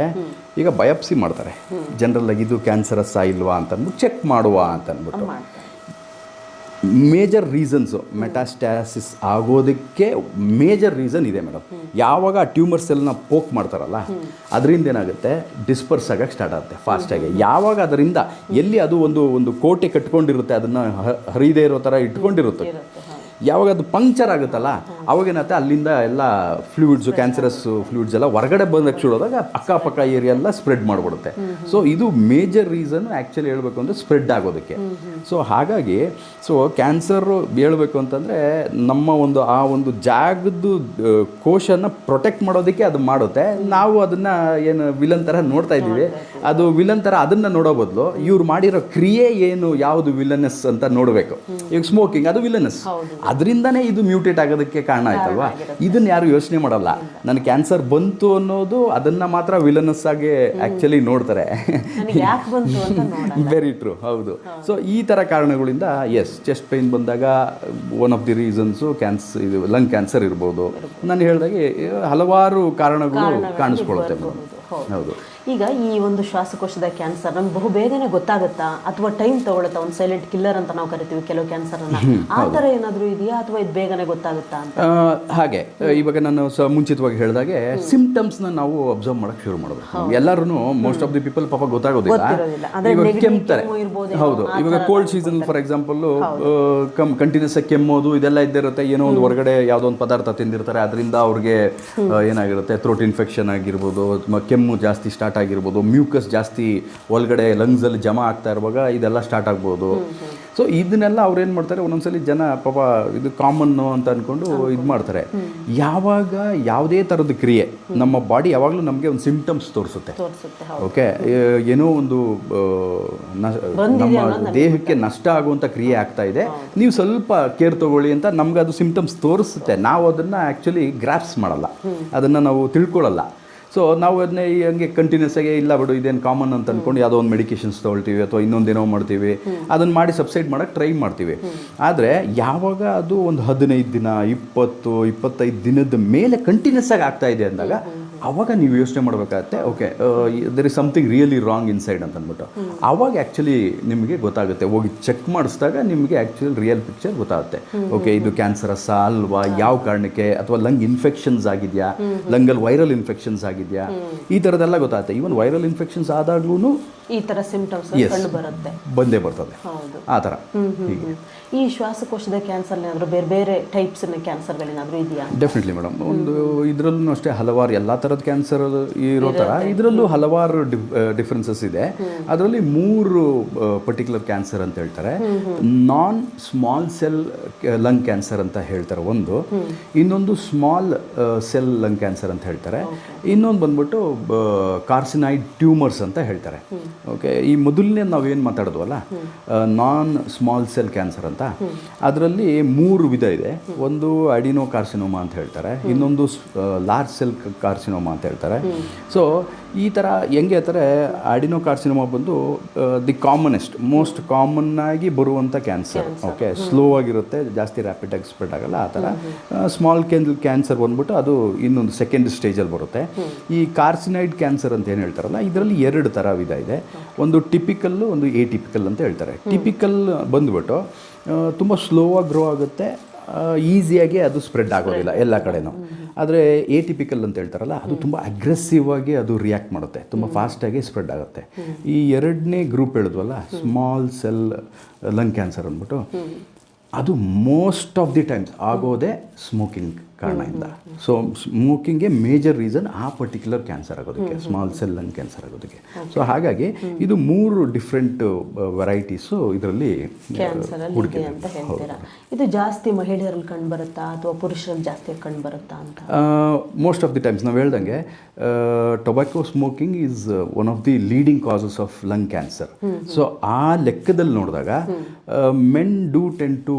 S2: ಈಗ ಬಯಾಪ್ಸಿ ಮಾಡ್ತಾರೆ ಜನರಲ್ಲಾಗಿ, ಇದು ಕ್ಯಾನ್ಸರಸ್ಸಾ ಇಲ್ವಾ ಅಂತ ಅಂದ್ಬಿಟ್ಟು ಚೆಕ್ ಮಾಡುವ ಅಂತ ಅಂದ್ಬಿಟ್ಟು. ಮೇಜರ್ ರೀಸನ್ಸು ಮೆಟಾಸ್ಟಾಸಿಸ್ ಆಗೋದಕ್ಕೆ ಮೇಜರ್ ರೀಸನ್ ಇದೆ ಮೇಡಮ್. ಯಾವಾಗ ಆ ಟ್ಯೂಮರ್ ಸೆಲ್ನ ಪೋಕ್ ಮಾಡ್ತಾರಲ್ಲ ಅದರಿಂದ ಏನಾಗುತ್ತೆ, ಡಿಸ್ಪರ್ಸ್ ಆಗಕ್ಕೆ ಸ್ಟಾರ್ಟ್ ಆಗುತ್ತೆ ಫಾಸ್ಟಾಗಿ. ಯಾವಾಗ ಅದರಿಂದ ಎಲ್ಲಿ ಅದು ಒಂದು ಕೋಟೆ ಕಟ್ಕೊಂಡಿರುತ್ತೆ, ಅದನ್ನು ಹರಿದೇ ಇರೋ ಥರ ಇಟ್ಕೊಂಡಿರುತ್ತೆ, ಯಾವಾಗ ಅದು ಪಂಕ್ಚರ್ ಆಗುತ್ತಲ್ಲ ಅವಾಗೇನತ್ತೆ ಅಲ್ಲಿಂದ ಎಲ್ಲ ಫ್ಲೂಯಿಡ್ಸು, ಕ್ಯಾನ್ಸರಸ್ ಫ್ಲೂಯಿಡ್ಸ್ ಎಲ್ಲ ಹೊರಗಡೆ ಬಂದಕ್ಕೆ ಶುರುವಾದಾಗ ಅಕ್ಕಪಕ್ಕ ಏರಿಯಾ ಎಲ್ಲ ಸ್ಪ್ರೆಡ್ ಮಾಡಿಬಿಡುತ್ತೆ. ಸೊ ಇದು ಮೇಜರ್ ರೀಸನ್ ಆ್ಯಕ್ಚುಲಿ ಹೇಳಬೇಕು ಅಂದರೆ ಸ್ಪ್ರೆಡ್ ಆಗೋದಕ್ಕೆ. ಸೊ ಹಾಗಾಗಿ ಕ್ಯಾನ್ಸರು ಹೇಳಬೇಕು ಅಂತಂದರೆ ನಮ್ಮ ಆ ಒಂದು ಜಾಗದ್ದು ಕೋಶನ ಪ್ರೊಟೆಕ್ಟ್ ಮಾಡೋದಕ್ಕೆ ಅದು ಮಾಡುತ್ತೆ. ನಾವು ಅದನ್ನು ಏನು ವಿಲನ್ ಥರ ನೋಡ್ತಾ ಇದ್ದೀವಿ, ಅದು ವಿಲನ್ ಥರ ಅದನ್ನು ನೋಡೋ ಬದಲು ಇವ್ರು ಮಾಡಿರೋ ಕ್ರಿಯೆ ಏನು, ಯಾವುದು ವಿಲನೆಸ್ ಅಂತ ನೋಡಬೇಕು. ಈಗ ಸ್ಮೋಕಿಂಗ್ ಅದು ವಿಲನೆಸ್, ಅದರಿಂದನೇ ಇದು ಮ್ಯೂಟೇಟ್ ಆಗೋದಕ್ಕೆ ಕಾರಣ ಆಯ್ತಲ್ವಾ. ಇದನ್ನು ಯಾರು ಯೋಚನೆ ಮಾಡಲ್ಲ. ನನ್ನ ಕ್ಯಾನ್ಸರ್ ಬಂತು ಅನ್ನೋದು ಅದನ್ನು ಮಾತ್ರ ವಿಲನಸ್ ಆಗಿ ಆ್ಯಕ್ಚುಲಿ ನೋಡ್ತಾರೆ. ವೆರಿ ಟ್ರೂ, ಹೌದು. ಸೊ ಈ ಥರ ಕಾರಣಗಳಿಂದ ಎಸ್, ಚೆಸ್ಟ್ ಪೈನ್ ಬಂದಾಗ ಒನ್ ಆಫ್ ದಿ ರೀಸನ್ಸು ಇದು ಲಂಗ್ ಕ್ಯಾನ್ಸರ್ ಇರ್ಬೋದು. ನಾನು ಹೇಳಿದಾಗೆ ಹಲವಾರು ಕಾರಣಗಳು ಕಾಣಿಸ್ಕೊಳ್ಳುತ್ತೆ. ಹೌದು.
S1: ಈಗ ಈ ಒಂದು ಶ್ವಾಸಕೋಶದ ಕ್ಯಾನ್ಸರ್ ನಮ್ಗೆ ಬಹು ಬೇಗನೆ ಗೊತ್ತಾಗುತ್ತಾ ಅಥವಾ ಟೈಮ್ ತಗೊಳುತ್ತಾ? ಒಂದು ಸೈಲೆಂಟ್ ಕಿಲ್ಲರ್ ಅಂತ ನಾವು ಕರಿತೀವಿ ಕೆಲವು ಕ್ಯಾನ್ಸರ್ನ, ಆ ಥರ ಏನಾದರೂ ಇದೆಯಾ ಅಥವಾ ಇದು ಬೇಗನೆ ಗೊತ್ತಾಗುತ್ತಾ ಅಂತ?
S2: ಹಾಗೆ ಇವಾಗ ನಾನು ಮುಂಚಿತವಾಗಿ ಹೇಳಿದಾಗೆ ಸಿಂಪ್ಟಮ್ಸ್ನ ನಾವು ಅಬ್ಸರ್ವ್ ಮಾಡೋಕ್ಕೆ ಶುರು ಮಾಡಬೇಕು. ಎಲ್ಲರೂ ಮೋಸ್ಟ್ ಆಫ್ ದಿ ಪೀಪಲ್ ಪಾಪ ಗೊತ್ತಾಗೋದಿಲ್ಲ. ಇವಾಗ ಕೆಮ್ತಾರೆ, ಹೌದು. ಇವಾಗ cold season for example continuous ಆಗಿ ಕೆಮ್ಮೋದು ಇದೆಲ್ಲ ಇದ್ದಿರುತ್ತೆ. ಏನೋ ಒಂದು ಹೊರಗಡೆ ಯಾವುದೋ ಒಂದು ಪದಾರ್ಥ ತಿಂದಿರ್ತಾರೆ, ಅದರಿಂದ ಅವ್ರಿಗೆ ಏನಾಗಿರುತ್ತೆ, ಥ್ರೋಟ್ ಇನ್ಫೆಕ್ಷನ್ ಆಗಿರ್ಬೋದು, ಕೆಮ್ಮು ಜಾಸ್ತಿ ಸ್ಟಾರ್ಟ್ ಆಗಿರ್ಬೋದು, ಮ್ಯೂಕಸ್ ಜಾಸ್ತಿ ಒಳಗಡೆ ಲಂಗ್ಸಲ್ಲಿ ಜಮಾ ಆಗ್ತಾ ಇರುವಾಗ ಇದೆಲ್ಲ ಸ್ಟಾರ್ಟ್ ಆಗ್ಬೋದು. ಸೊ ಇದನ್ನೆಲ್ಲ ಅವ್ರು ಏನು ಮಾಡ್ತಾರೆ, ಒಂದೊಂದ್ಸಲಿ ಜನ ಪಾಪ ಇದು ಕಾಮನ್ನು ಅಂತ ಅಂದ್ಕೊಂಡು ಇದು ಮಾಡ್ತಾರೆ. ಯಾವಾಗ ಯಾವುದೇ ಥರದ ಕ್ರಿಯೆ ನಮ್ಮ ಬಾಡಿ ಯಾವಾಗಲೂ ನಮಗೆ ಒಂದು ಸಿಂಪ್ಟಮ್ಸ್ ತೋರಿಸುತ್ತೆ. ಓಕೆ, ಏನೋ ಒಂದು ನಮ್ಮ ದೇಹಕ್ಕೆ ನಷ್ಟ ಆಗುವಂಥ ಕ್ರಿಯೆ ಆಗ್ತಾ ಇದೆ, ನೀವು ಸ್ವಲ್ಪ ಕೇರ್ ತಗೊಳ್ಳಿ ಅಂತ ನಮ್ಗೆ ಅದು ಸಿಂಪ್ಟಮ್ಸ್ ತೋರಿಸುತ್ತೆ. ನಾವು ಅದನ್ನು ಆ್ಯಕ್ಚುಲಿ ಗ್ರಾಪ್ಸ್ ಮಾಡಲ್ಲ, ಅದನ್ನು ನಾವು ತಿಳ್ಕೊಳ್ಳಲ್ಲ. ಸೊ ನಾವು ಅದನ್ನೇ ಹಂಗೆ ಕಂಟಿನ್ಯೂಸ್ ಆಗಿ ಇಲ್ಲ ಬಿಡು ಇದೇನು ಕಾಮನ್ ಅಂತ ಅಂದ್ಕೊಂಡು ಯಾವುದೋ ಒಂದು ಮೆಡಿಕೇಷನ್ಸ್ ತೊಗೊಳ್ತೀವಿ ಅಥವಾ ಇನ್ನೊಂದೇನೋ ಮಾಡ್ತೀವಿ, ಅದನ್ನು ಮಾಡಿ ಸಬ್ಸೈಡ್ ಮಾಡೋಕ್ಕೆ ಟ್ರೈ ಮಾಡ್ತೀವಿ. ಆದರೆ ಯಾವಾಗ ಅದು ಒಂದು 15 ದಿನ 20-25 ದಿನದ ಮೇಲೆ ಕಂಟಿನ್ಯೂಸ್ ಆಗಿ ಆಗ್ತಾ ಇದೆ ಅಂದಾಗ ಆವಾಗ ನೀವು ಯೋಚನೆ ಮಾಡಬೇಕಾಗತ್ತೆ, okay there is something really wrong inside ಅಂತ ಅಂದ್ಬಿಟ್ಟು. ಆವಾಗ ಆ್ಯಕ್ಚುಲಿ ನಿಮಗೆ ಗೊತ್ತಾಗುತ್ತೆ, ಹೋಗಿ ಚೆಕ್ ಮಾಡಿಸಿದಾಗ ನಿಮಗೆ ಆ್ಯಕ್ಚುಲಿ ರಿಯಲ್ ಪಿಕ್ಚರ್ ಗೊತ್ತಾಗುತ್ತೆ. ಓಕೆ, ಇದು ಕ್ಯಾನ್ಸರಸ್ಸಾ ಅಲ್ವಾ, ಯಾವ ಕಾರಣಕ್ಕೆ, ಅಥವಾ ಲಂಗ್ ಇನ್ಫೆಕ್ಷನ್ಸ್ ಆಗಿದೆಯಾ, ಲಂಗಲ್ಲಿ ವೈರಲ್ ಇನ್ಫೆಕ್ಷನ್ಸ್ ಆಗಿದೆಯಾ, ಈ ಥರದ್ದೆಲ್ಲ ಗೊತ್ತಾಗುತ್ತೆ. ಈವನ್ ವೈರಲ್ ಇನ್ಫೆಕ್ಷನ್ಸ್ ಆದಾಗ್ಲೂ
S1: ಈ ಥರ ಸಿಂಪ್ಟಮ್ಸ್ ಕಂಡು ಬರುತ್ತೆ,
S2: ಬಂದೇ ಬರ್ತದೆ ಆ ಥರ.
S1: ಈ ಶ್ವಾಸಕೋಶದ ಕ್ಯಾನ್ಸರ್ ಏನಾದರೂ ಬೇರೆ ಬೇರೆ ಟೈಪ್ಸ್ನ ಕ್ಯಾನ್ಸರ್ಗಳೇನಾದರೂ ಇದೆಯಾ?
S2: Definitely madam. ಒಂದು ಇದರಲ್ಲೂ ಅಷ್ಟೇ ಹಲವಾರು ಎಲ್ಲ ಥರದ ಕ್ಯಾನ್ಸರ್ ಇರೋ ಥರ ಇದರಲ್ಲೂ ಹಲವಾರು ಡಿಫ್ರೆನ್ಸಸ್ ಇದೆ. ಅದರಲ್ಲಿ 3 ಪರ್ಟಿಕ್ಯುಲರ್ ಕ್ಯಾನ್ಸರ್ ಅಂತ ಹೇಳ್ತಾರೆ. ನಾನ್ ಸ್ಮಾಲ್ ಸೆಲ್ ಲಂಗ್ ಕ್ಯಾನ್ಸರ್ ಅಂತ ಹೇಳ್ತಾರೆ ಒಂದು, ಇನ್ನೊಂದು ಸ್ಮಾಲ್ ಸೆಲ್ ಲಂಗ್ ಕ್ಯಾನ್ಸರ್ ಅಂತ ಹೇಳ್ತಾರೆ, ಇನ್ನೊಂದು ಬಂದ್ಬಿಟ್ಟು ಕಾರ್ಸಿನಾಯ್ಡ್ ಟ್ಯೂಮರ್ಸ್ ಅಂತ ಹೇಳ್ತಾರೆ. ಓಕೆ, ಈ ಮೊದಲನೇ ನಾವೇನು ಮಾತಾಡೋದ್ವಲ್ಲ ನಾನ್ ಸ್ಮಾಲ್ ಸೆಲ್ ಕ್ಯಾನ್ಸರ್ ಅಂತ, ಅದರಲ್ಲಿ 3 ವಿಧ ಇದೆ. ಒಂದು ಅಡಿನೋ ಕಾರ್ಸಿನೋಮಾ ಅಂತ ಹೇಳ್ತಾರೆ, ಇನ್ನೊಂದು ಲಾರ್ಜ್ ಸೆಲ್ ಕಾರ್ಸಿನೋಮಾ ಅಂತ ಹೇಳ್ತಾರೆ. ಸೊ ಈ ಥರ ಹೆಂಗೆ ಹೇಳ್ತಾರೆ, ಅಡಿನೋ ಕಾರ್ಸಿನೋಮಾ ಬಂದು ದಿ ಕಾಮನೆಸ್ಟ್ ಮೋಸ್ಟ್ ಕಾಮನ್ ಆಗಿ ಬರುವಂಥ ಕ್ಯಾನ್ಸರ್. ಓಕೆ, ಸ್ಲೋ ಆಗಿರುತ್ತೆ, ಜಾಸ್ತಿ ರ್ಯಾಪಿಡಾಗಿ ಸ್ಪ್ರೆಡ್ ಆಗಲ್ಲ ಆ ಥರ. ಸ್ಮಾಲ್ ಕ್ಯಾನ್ಸರ್ ಬಂದ್ಬಿಟ್ಟು ಅದು ಇನ್ನೊಂದು ಸೆಕೆಂಡ್ ಸ್ಟೇಜಲ್ಲಿ ಬರುತ್ತೆ. ಈ ಕಾರ್ಸಿನಾಯ್ಡ್ ಕ್ಯಾನ್ಸರ್ ಅಂತ ಏನು ಹೇಳ್ತಾರಲ್ಲ, ಇದರಲ್ಲಿ 2 ಥರ ವಿಧ ಇದೆ. ಒಂದು ಟಿಪಿಕಲ್ಲು, ಒಂದು ಎಟಿಪಿಕಲ್ ಅಂತ ಹೇಳ್ತಾರೆ. ಟಿಪಿಕಲ್ ಬಂದ್ಬಿಟ್ಟು ತುಂಬ ಸ್ಲೋ ಆಗಿ ಗ್ರೋ ಆಗುತ್ತೆ, ಈಸಿಯಾಗಿ ಅದು ಸ್ಪ್ರೆಡ್ ಆಗೋದಿಲ್ಲ ಎಲ್ಲ ಕಡೆನೂ. ಆದರೆ ಎಟಿಪಿಕಲ್ ಅಂತ ಹೇಳ್ತಾರಲ್ಲ, ಅದು ತುಂಬ ಅಗ್ರೆಸಿವ್ ಆಗಿ ಅದು ರಿಯಾಕ್ಟ್ ಮಾಡುತ್ತೆ, ತುಂಬ ಫಾಸ್ಟಾಗಿ ಸ್ಪ್ರೆಡ್ ಆಗುತ್ತೆ. ಈ 2ನೇ ಗ್ರೂಪ್ ಹೇಳಿದ್ವಲ್ಲ ಸ್ಮಾಲ್ ಸೆಲ್ ಲಂಗ್ ಕ್ಯಾನ್ಸರ್ ಅಂದ್ಬಿಟ್ಟು, ಅದು ಮೋಸ್ಟ್ ಆಫ್ ದಿ ಟೈಮ್ಸ್ ಆಗೋದೇ ಸ್ಮೋಕಿಂಗ್ ಕಾರಣದಿಂದ. ಸೊ ಸ್ಮೋಕಿಂಗ್ಗೆ ಮೇಜರ್ ರೀಸನ್ ಆ ಪರ್ಟಿಕ್ಯುಲರ್ ಕ್ಯಾನ್ಸರ್ ಆಗೋದಕ್ಕೆ, ಸ್ಮಾಲ್ ಸೆಲ್ ಲಂಗ್ ಕ್ಯಾನ್ಸರ್ ಆಗೋದಕ್ಕೆ. ಸೊ ಹಾಗಾಗಿ ಇದು 3 ಡಿಫ್ರೆಂಟ್ ವೆರೈಟೀಸು ಇದರಲ್ಲಿ
S1: ಕ್ಯಾನ್ಸರ್ ಅಲ್ಲಿ ಇದೆ ಅಂತ ಹೇಳ್ತೀರಾ. ಇದು ಜಾಸ್ತಿ ಮಹಿಳೆಯರಲ್ಲಿ ಕಂಡು ಬರುತ್ತಾ ಅಥವಾ ಪುರುಷರಲ್ಲಿ ಜಾಸ್ತಿ ಕಂಡು ಬರುತ್ತಾ ಅಂತ?
S2: ಮೋಸ್ಟ್ ಆಫ್ ದಿ ಟೈಮ್ಸ್ ನಾವು ಹೇಳ್ದಂಗೆ tobacco smoking is one of the leading causes of lung cancer. So ಆ ಲೆಕ್ಕದಲ್ಲಿ ನೋಡಿದಾಗ men do tend to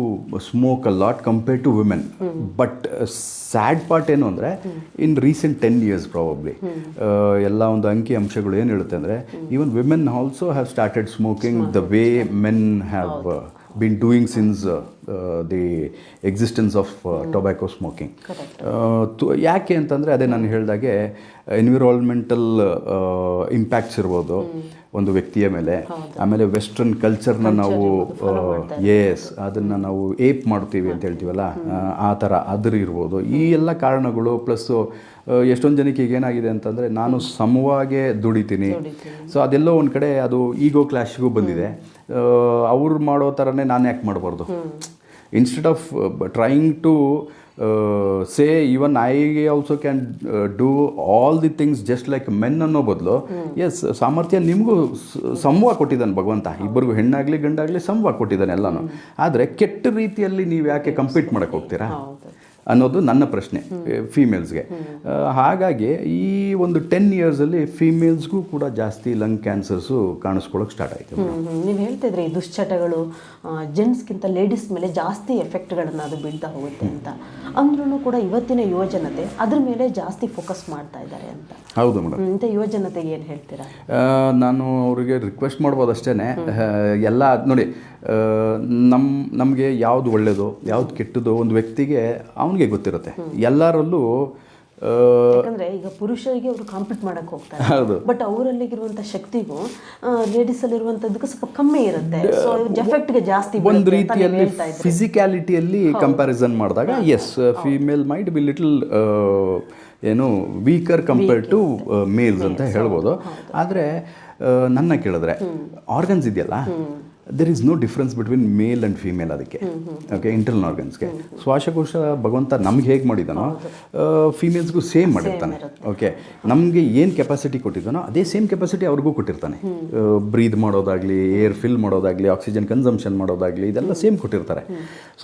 S2: smoke a lot compared to women. But sad part ಏನು ಅಂದರೆ ಇನ್ ರೀಸೆಂಟ್ 10 years ಪ್ರಾಬಬ್ಲಿ ಎಲ್ಲ ಒಂದು ಅಂಕಿ ಅಂಶಗಳು ಏನು ಹೇಳುತ್ತೆ ಅಂದರೆ even women also have started smoking the way men have been doing since the existence of tobacco smoking. ಯಾಕೆ ಅಂತಂದರೆ ಅದೇ ನಾನು ಹೇಳಿದಾಗೆ ಎನ್ವಿರಾನ್ಮೆಂಟಲ್ ಇಂಪ್ಯಾಕ್ಟ್ಸ್ ಇರ್ಬೋದು ಒಂದು ವ್ಯಕ್ತಿಯ ಮೇಲೆ, ಆಮೇಲೆ ವೆಸ್ಟರ್ನ್ ಕಲ್ಚರ್ನ ನಾವು ಅದನ್ನು ನಾವು ಏಪ್ ಮಾಡ್ತೀವಿ ಅಂತ ಹೇಳ್ತೀವಲ್ಲ, ಆ ಥರ ಅದ್ರ ಇರ್ಬೋದು. ಈ ಎಲ್ಲ ಕಾರಣಗಳು ಪ್ಲಸ್ಸು ಎಷ್ಟೊಂದು ಜನಕ್ಕೆ ಈಗ ಏನಾಗಿದೆ ಅಂತಂದರೆ ನಾನು ಸಮವಾಗೇ ದುಡಿತೀನಿ. ಸೊ ಅದೆಲ್ಲೋ ಒಂದು ಕಡೆ ಅದು ಈಗೋ ಕ್ಲಾಶ್ಗೂ ಬಂದಿದೆ. ಅವ್ರು ಮಾಡೋ ಥರನೇ ನಾನು ಯಾಕೆ ಮಾಡಬಾರ್ದು? Instead of trying to say even I also can do all the things just like men ಅನ್ನೋ ಬದಲು, ಎಸ್ ಸಾಮರ್ಥ್ಯ ನಿಮಗೂ ಸಮವಾಗಿ ಕೊಟ್ಟಿದ್ದಾನೆ ಭಗವಂತ, ಇಬ್ಬರಿಗೂ ಹೆಣ್ಣಾಗಲಿ ಗಂಡಾಗಲಿ ಸಮವಾಗಿ ಕೊಟ್ಟಿದ್ದಾನೆ ಎಲ್ಲನೂ. ಆದರೆ ಕೆಟ್ಟ ರೀತಿಯಲ್ಲಿ ನೀವು ಯಾಕೆ ಕಂಪೀಟ್ ಮಾಡೋಕ್ಕೆ ಹೋಗ್ತೀರಾ ಅನ್ನೋದು ನನ್ನ ಪ್ರಶ್ನೆ ಫೀಮೇಲ್ಸ್ಗೆ. ಹಾಗಾಗಿ ಈ ಒಂದು 10 yearsಲ್ಲಿ ಫೀಮೇಲ್ಸ್ಗೂ ಕೂಡ ಜಾಸ್ತಿ ಲಂಗ್ ಕ್ಯಾನ್ಸರ್ಸು ಕಾಣಿಸ್ಕೊಳ್ಳೋಕೆ ಸ್ಟಾರ್ಟ್ ಆಯಿತು.
S1: ನೀವು ಹೇಳ್ತಿದ್ರೆ ಈ ದುಶ್ಚಟಗಳು ಜೆಂಟ್ಸ್ಗಿಂತ ಲೇಡೀಸ್ ಮೇಲೆ ಜಾಸ್ತಿ ಎಫೆಕ್ಟ್ಗಳನ್ನು ಅದು ಬೀಳ್ತಾ ಹೋಗುತ್ತೆ ಅಂತ. ಅಂದ್ರೂ ಕೂಡ ಇವತ್ತಿನ ಯುವಜನತೆ ಅದ್ರ ಮೇಲೆ ಜಾಸ್ತಿ ಫೋಕಸ್ ಮಾಡ್ತಾ ಇದ್ದಾರೆ ಅಂತ.
S2: ಹೌದು ಮೇಡಮ್.
S1: ಇಂಥ ಯುವಜನತೆಗೆ ಏನು ಹೇಳ್ತೀರಾ?
S2: ನಾನು ಅವರಿಗೆ ರಿಕ್ವೆಸ್ಟ್ ಮಾಡ್ಬೋದು ಅಷ್ಟೇ. ಎಲ್ಲ ನೋಡಿ, ನಮಗೆ ಯಾವುದು ಒಳ್ಳೆಯದು ಯಾವ್ದು ಕೆಟ್ಟದ್ದು ಒಂದು ವ್ಯಕ್ತಿಗೆ ಅವನಿಗೆ ಗೊತ್ತಿರುತ್ತೆ. ಎಲ್ಲರಲ್ಲೂ
S1: ಯಾಕಂದ್ರೆ ಈಗ ಪುರುಷರಿಗೆ ಅವರು ಕಾಂಪೀಟ್ ಮಾಡಕ್ಕೆ ಹೋಗ್ತಾರೆ, ಬಟ್ ಅವರಲ್ಲಿರುವಂಥ ಶಕ್ತಿಗೂ ಲೇಡೀಸಲ್ಲಿರುವಂಥದ್ದಕ್ಕೂ ಸ್ವಲ್ಪ ಕಮ್ಮಿ ಇರುತ್ತೆ. ಸೊ ಎಫೆಕ್ಟ್ಗೆ ಜಾಸ್ತಿ
S2: ಒಂದು ರೀತಿಯಲ್ಲಿ ಫಿಸಿಕ್ಯಾಲಿಟಿಯಲ್ಲಿ ಕಂಪ್ಯಾರಿಸನ್ ಮಾಡಿದಾಗ yes, female might be little weaker compared to males ಅಂತ ಹೇಳ್ಬೋದು. ಆದರೆ ನನ್ನ ಕೇಳಿದ್ರೆ ಆರ್ಗನ್ಸ್ ಇದೆಯಲ್ಲ, there is no difference between male and female. ಅದಕ್ಕೆ ಓಕೆ, ಇಂಟರ್ನಲ್ ಆರ್ಗನ್ಸ್ಗೆ ಶ್ವಾಸಕೋಶ ಭಗವಂತ ನಮ್ಗೆ ಹೇಗೆ ಮಾಡಿದಾನೋ ಫೀಮೇಲ್ಸ್ಗೂ ಸೇಮ್ ಮಾಡಿರ್ತಾನೆ. ಓಕೆ, ನಮಗೆ ಏನು ಕೆಪಾಸಿಟಿ ಕೊಟ್ಟಿದ್ದಾನೋ ಅದೇ ಸೇಮ್ ಕೆಪಾಸಿಟಿ ಅವ್ರಿಗೂ ಕೊಟ್ಟಿರ್ತಾನೆ. ಬ್ರೀದ್ ಮಾಡೋದಾಗಲಿ, ಏರ್ ಫಿಲ್ ಮಾಡೋದಾಗಲಿ, ಆಕ್ಸಿಜನ್ ಕನ್ಸಂಪ್ಷನ್ ಮಾಡೋದಾಗಲಿ, ಇದೆಲ್ಲ ಸೇಮ್ ಕೊಟ್ಟಿರ್ತಾರೆ.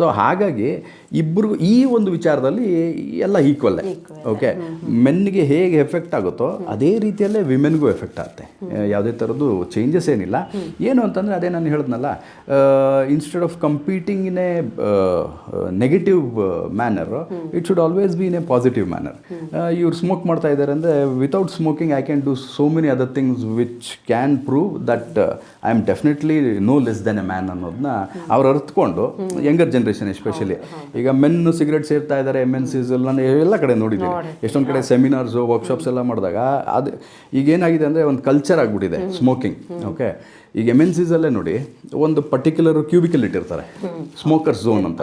S2: ಸೊ ಹಾಗಾಗಿ ಇಬ್ಬರಿಗೂ ಈ ಒಂದು ವಿಚಾರದಲ್ಲಿ ಎಲ್ಲ ಈಕ್ವಲ್ಲೇ. ಓಕೆ, ಮೆನ್ಗೆ ಹೇಗೆ ಎಫೆಕ್ಟ್ ಆಗುತ್ತೋ ಅದೇ ರೀತಿಯಲ್ಲೇ ವಿಮೆನ್ಗೂ ಎಫೆಕ್ಟ್ ಆಗುತ್ತೆ. ಯಾವುದೇ ಥರದ್ದು ಚೇಂಜಸ್ ಏನಿಲ್ಲ. ಏನು ಅಂತಂದರೆ ಅದೇ ನಾನು ಹೇಳಿದ್ನಲ್ಲ, instead of competing in a negative manner, it should always be in a positive manner. ಇವ್ರು ಸ್ಮೋಕ್ ಮಾಡ್ತಾ ಇದ್ದಾರೆ ಅಂದರೆ without smoking I can do so many other things which can prove that I am definitely no less than a man ಅನ್ನೋದನ್ನ ಅವ್ರು ಅರ್ಥಕೊಂಡು, ಯಂಗರ್ ಜನ್ರೇಷನ್ ಎಸ್ಪೆಷಲಿ. ಈಗ ಮೆನ್ ಸಿಗರೇಟ್ ಸೇರ್ತಾ ಇದ್ದಾರೆ, MNCs ನಾನು ಎಲ್ಲ ಕಡೆ ನೋಡಿದ್ದೀನಿ. ಎಷ್ಟೊಂದು ಕಡೆ ಸೆಮಿನಾರ್ಸು, ವರ್ಕ್ಶಾಪ್ಸ್ ಎಲ್ಲ ಮಾಡಿದಾಗ ಅದು ಈಗೇನಾಗಿದೆ ಅಂದರೆ ಒಂದು ಕಲ್ಚರ್ ಆಗಿಬಿಟ್ಟಿದೆ ಸ್ಮೋಕಿಂಗ್. ಓಕೆ, ಈಗ MNCsಲ್ಲೇ ನೋಡಿ ಒಂದು ಪರ್ಟಿಕ್ಯುಲರ್ ಕ್ಯೂಬಿಕಲ್ ಇಟ್ಟಿರ್ತಾರೆ, ಸ್ಮೋಕರ್ಸ್ ಝೋನ್ ಅಂತ.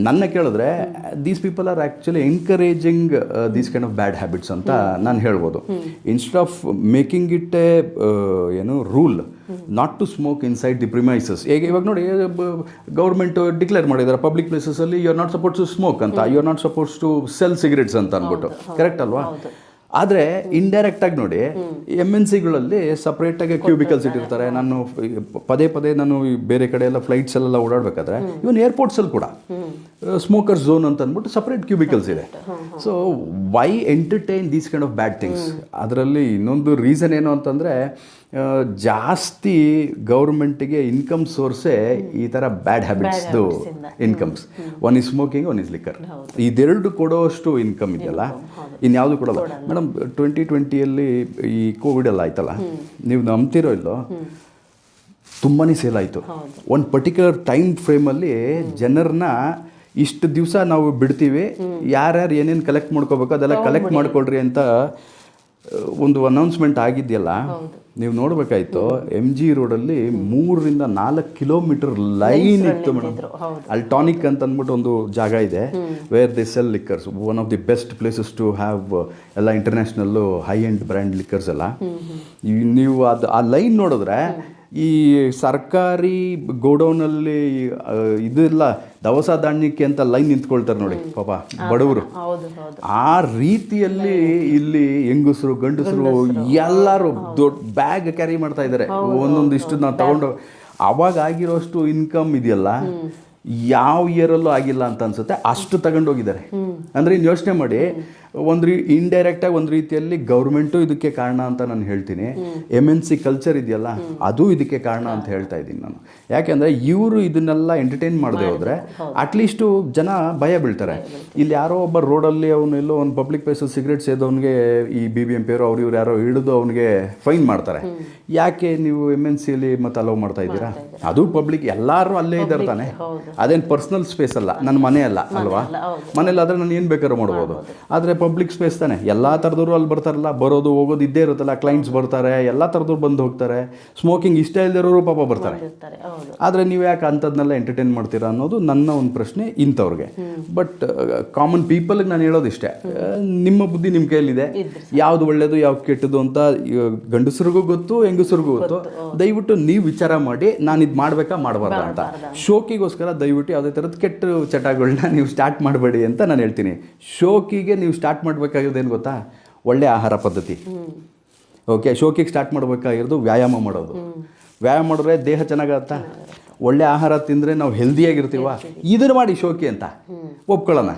S2: ನನ್ನ ಕೇಳಿದ್ರೆ these people are actually encouraging these kind of bad habits ಅಂತ ನಾನು ಹೇಳ್ಬೋದು. Instead of making it a rule not to smoke inside the premises. ಈಗ ಇವಾಗ ನೋಡಿ, ಗೌರ್ಮೆಂಟ್ ಡಿಕ್ಲೇರ್ ಮಾಡಿದ್ದಾರೆ ಪಬ್ಲಿಕ್ ಪ್ಲೇಸಸಲ್ಲಿ you are not suppose to smoke ಅಂತ, you are not suppose to sell cigarettes ಅಂತ ಅಂದ್ಬಿಟ್ಟು. ಕರೆಕ್ಟ್ ಅಲ್ವಾ? ಆದರೆ ಇಂಡೈರೆಕ್ಟಾಗಿ ನೋಡಿ, MNCಗಳಲ್ಲಿ ಸಪ್ರೇಟಾಗಿ ಕ್ಯೂಬಿಕಲ್ಸ್ ಇಟ್ಟಿರ್ತಾರೆ. ನಾನು ಪದೇ ನಾನು ಬೇರೆ ಕಡೆ ಎಲ್ಲ ಫ್ಲೈಟ್ಸಲ್ಲೆಲ್ಲ ಓಡಾಡಬೇಕಾದ್ರೆ ಇವನ್ ಏರ್ಪೋರ್ಟ್ಸಲ್ಲಿ ಕೂಡ ಸ್ಮೋಕರ್ಸ್ ಝೋನ್ ಅಂತ ಅಂದ್ಬಿಟ್ಟು ಸಪ್ರೇಟ್ ಕ್ಯೂಬಿಕಲ್ಸ್ ಇದೆ. So why entertain these kind of bad things? ಅದರಲ್ಲಿ ಇನ್ನೊಂದು ರೀಸನ್ ಏನು ಅಂತಂದರೆ, ಜಾಸ್ತಿ ಗೌರ್ಮೆಂಟಿಗೆ ಇನ್ಕಮ್ ಸೋರ್ಸೇ ಈ ಥರ ಬ್ಯಾಡ್ ಹ್ಯಾಬಿಟ್ಸ್ದು incomes. One is smoking, one is liquor. ಇದೆರಡು ಕೊಡೋಷ್ಟು ಇನ್ಕಮ್ ಇದೆಯಲ್ಲ, ಇನ್ಯಾವುದು ಕೊಡೋಲ್ಲ. ಮೇಡಮ್ 2020ಯಲ್ಲಿ ಈ ಕೋವಿಡ್ ಎಲ್ಲ ಆಯ್ತಲ್ಲ, ನೀವು ನಂಬ್ತಿರೋ ಇಲ್ಲೋ, ತುಂಬಾ ಸೇಲ್ ಆಯಿತು. ಒಂದು ಪರ್ಟಿಕ್ಯುಲರ್ ಟೈಮ್ ಫ್ರೇಮಲ್ಲಿ ಜನರನ್ನ ಇಷ್ಟು ದಿವಸ ನಾವು ಬಿಡ್ತೀವಿ, ಯಾರ್ಯಾರು ಏನೇನು ಕಲೆಕ್ಟ್ ಮಾಡ್ಕೋಬೇಕು ಅದೆಲ್ಲ ಕಲೆಕ್ಟ್ ಮಾಡ್ಕೊಳ್ರಿ ಅಂತ ಒಂದು ಅನೌನ್ಸ್ಮೆಂಟ್ ಆಗಿದೆಯಲ್ಲ, ನೀವು ನೋಡಬೇಕಾಯ್ತು. MG ರೋಡಲ್ಲಿ 3 ರಿಂದ 4 ಕಿಲೋಮೀಟರ್ ಲೈನ್ ಇತ್ತು ಮೇಡಮ್. ಅಲ್ಲಿ ಟಾನಿಕ್ ಅಂತ ಅಂದ್ಬಿಟ್ಟು ಒಂದು ಜಾಗ ಇದೆ, where they sell liquors. One of the best places to have ಎಲ್ಲ international high end brand liquors ಎಲ್ಲ. ನೀವು ಅದು ಆ ಲೈನ್ ನೋಡಿದ್ರೆ ಈ ಸರ್ಕಾರಿ ಗೋಡೌನಲ್ಲಿ ಇದೆಲ್ಲ ದವಸ ಧಾನ್ಯಕ್ಕೆ ಅಂತ ಲೈನ್ ನಿಂತ್ಕೊಳ್ತಾರೆ ನೋಡಿ ಪಾಪ ಬಡವರು. ಆ ರೀತಿಯಲ್ಲಿ ಇಲ್ಲಿ ಹೆಂಗಸರು ಗಂಡಸರು ಎಲ್ಲರೂ ದೊಡ್ಡ ಬ್ಯಾಗ್ ಕ್ಯಾರಿ ಮಾಡ್ತಾ ಇದ್ದಾರೆ. ಒಂದೊಂದು ಇಷ್ಟು ನಾವು ತಗೊಂಡು ಅವಾಗ ಆಗಿರೋಷ್ಟು ಇನ್ಕಮ್ ಇದೆಯಲ್ಲ ಯಾವ ಇಯರಲ್ಲೂ ಆಗಿಲ್ಲ ಅಂತ ಅನ್ಸುತ್ತೆ, ಅಷ್ಟು ತಗೊಂಡೋಗಿದ್ದಾರೆ. ಅಂದರೆ ಇನ್ನು ಯೋಚನೆ ಮಾಡಿ, ಇಂಡೈರೆಕ್ಟಾಗಿ ಒಂದು ರೀತಿಯಲ್ಲಿ ಗೌರ್ಮೆಂಟು ಇದಕ್ಕೆ ಕಾರಣ ಅಂತ ನಾನು ಹೇಳ್ತೀನಿ. MNC ಕಲ್ಚರ್ ಇದೆಯಲ್ಲ ಅದು ಇದಕ್ಕೆ ಕಾರಣ ಅಂತ ಹೇಳ್ತಾ ಇದ್ದೀನಿ ನಾನು. ಯಾಕೆಂದರೆ ಇವರು ಇದನ್ನೆಲ್ಲ ಎಂಟರ್ಟೈನ್ ಮಾಡದೆ ಹೋದರೆ ಅಟ್ಲೀಸ್ಟು ಜನ ಭಯ ಬೀಳ್ತಾರೆ. ಇಲ್ಲಿ ಯಾರೋ ಒಬ್ಬ ರೋಡಲ್ಲಿ ಅವನು ಎಲ್ಲೋ ಒಂದು ಪಬ್ಲಿಕ್ ಪ್ಲೇಸಲ್ಲಿ ಸಿಗರೇಟ್ ಸೇದೋನಿಗೆ ಈ BBMP ಅವರು ಅವ್ರು ಇವ್ರು ಯಾರೋ ಹಿಡಿದು ಅವನಿಗೆ ಫೈನ್ ಮಾಡ್ತಾರೆ. ಯಾಕೆ ನೀವು MNCಯಲ್ಲಿ ಮತ್ತೆ ಅಲೋ ಮಾಡ್ತಾ ಇದ್ದೀರಾ? ಅದು ಪಬ್ಲಿಕ್ ಎಲ್ಲರೂ ಅಲ್ಲೇ ಇದ್ದಾರೆ ತಾನೆ, ಅದೇನು ಪರ್ಸ್ನಲ್ ಸ್ಪೇಸ್ ಅಲ್ಲ, ನನ್ನ ಮನೆ ಅಲ್ಲ ಅಲ್ವಾ? ಮನೇಲಾದರೆ ನಾನು ಏನು ಬೇಕಾದ್ರೂ ಮಾಡ್ಬೋದು. ಆದರೆ ಪಬ್ಲಿಕ್ ಸ್ಪೇಸ್ ತಾನೆ, ಎಲ್ಲ ಥರದವರು ಅಲ್ಲಿ ಬರ್ತಾರಲ್ಲ, ಬರೋದು ಹೋಗೋದು ಇದ್ದೇ ಇರುತ್ತಲ್ಲ, ಕ್ಲೈಂಟ್ಸ್ ಬರ್ತಾರೆ, ಎಲ್ಲ ಥರದವ್ರು ಬಂದು ಹೋಗ್ತಾರೆ. ಸ್ಮೋಕಿಂಗ್ ಇಷ್ಟ ಇಲ್ದಿರೋರು ಪಾಪ ಬರ್ತಾರೆ. ಆದರೆ ನೀವು ಯಾಕೆ ಅಂಥದ್ದನ್ನೆಲ್ಲ ಎಂಟರ್ಟೈನ್ ಮಾಡ್ತೀರಾ ಅನ್ನೋದು ನನ್ನ ಒಂದು ಪ್ರಶ್ನೆ ಇಂಥವ್ರಿಗೆ. ಬಟ್ ಕಾಮನ್ ಪೀಪಲ್ಗೆ ನಾನು ಹೇಳೋದಿಷ್ಟೇ, ನಿಮ್ಮ ಬುದ್ಧಿ ನಿಮ್ಮ ಕೈಯಲ್ಲಿದೆ, ಯಾವುದು ಒಳ್ಳೆಯದು ಯಾವ್ದು ಕೆಟ್ಟದ್ದು ಅಂತ ಗಂಡಸರಿಗೂ ಗೊತ್ತು, ಹೆಂಗಸರಿಗೂ ಗೊತ್ತು. ದಯವಿಟ್ಟು ನೀವು ವಿಚಾರ ಮಾಡಿ ನಾನು ಇದು ಮಾಡಬೇಕಾ ಮಾಡಬಾರ್ದ ಅಂತ. ಶೋಕಿಗೋಸ್ಕರ ದಯವಿಟ್ಟು ಯಾವುದೇ ಥರದ ಕೆಟ್ಟ ಚಟಗಳನ್ನ ನೀವು ಸ್ಟಾರ್ಟ್ ಮಾಡಬೇಡಿ ಅಂತ ನಾನು ಹೇಳ್ತೀನಿ. ಶೋಕಿಗೆ ನೀವು ಸ್ಟಾರ್ಟ್ ಮಾಡಬೇಕಾಗಿರೋದೇನು ಗೊತ್ತಾ? ಒಳ್ಳೆಯ ಆಹಾರ ಪದ್ಧತಿ. ಓಕೆ, ಶೋಕಿಗೆ ಸ್ಟಾರ್ಟ್ ಮಾಡಬೇಕಾಗಿರೋದು ವ್ಯಾಯಾಮ ಮಾಡೋದು. ವ್ಯಾಯಾಮ ಮಾಡಿದ್ರೆ ದೇಹ ಚೆನ್ನಾಗತ್ತಾ? ಒಳ್ಳೆ ಆಹಾರ ತಿಂದರೆ ನಾವು ಹೆಲ್ದಿಯಾಗಿರ್ತೀವ. ಇದನ್ನು ಮಾಡಿ ಶೋಕಿ ಅಂತ ಒಪ್ಕೊಳ್ಳೋಣ.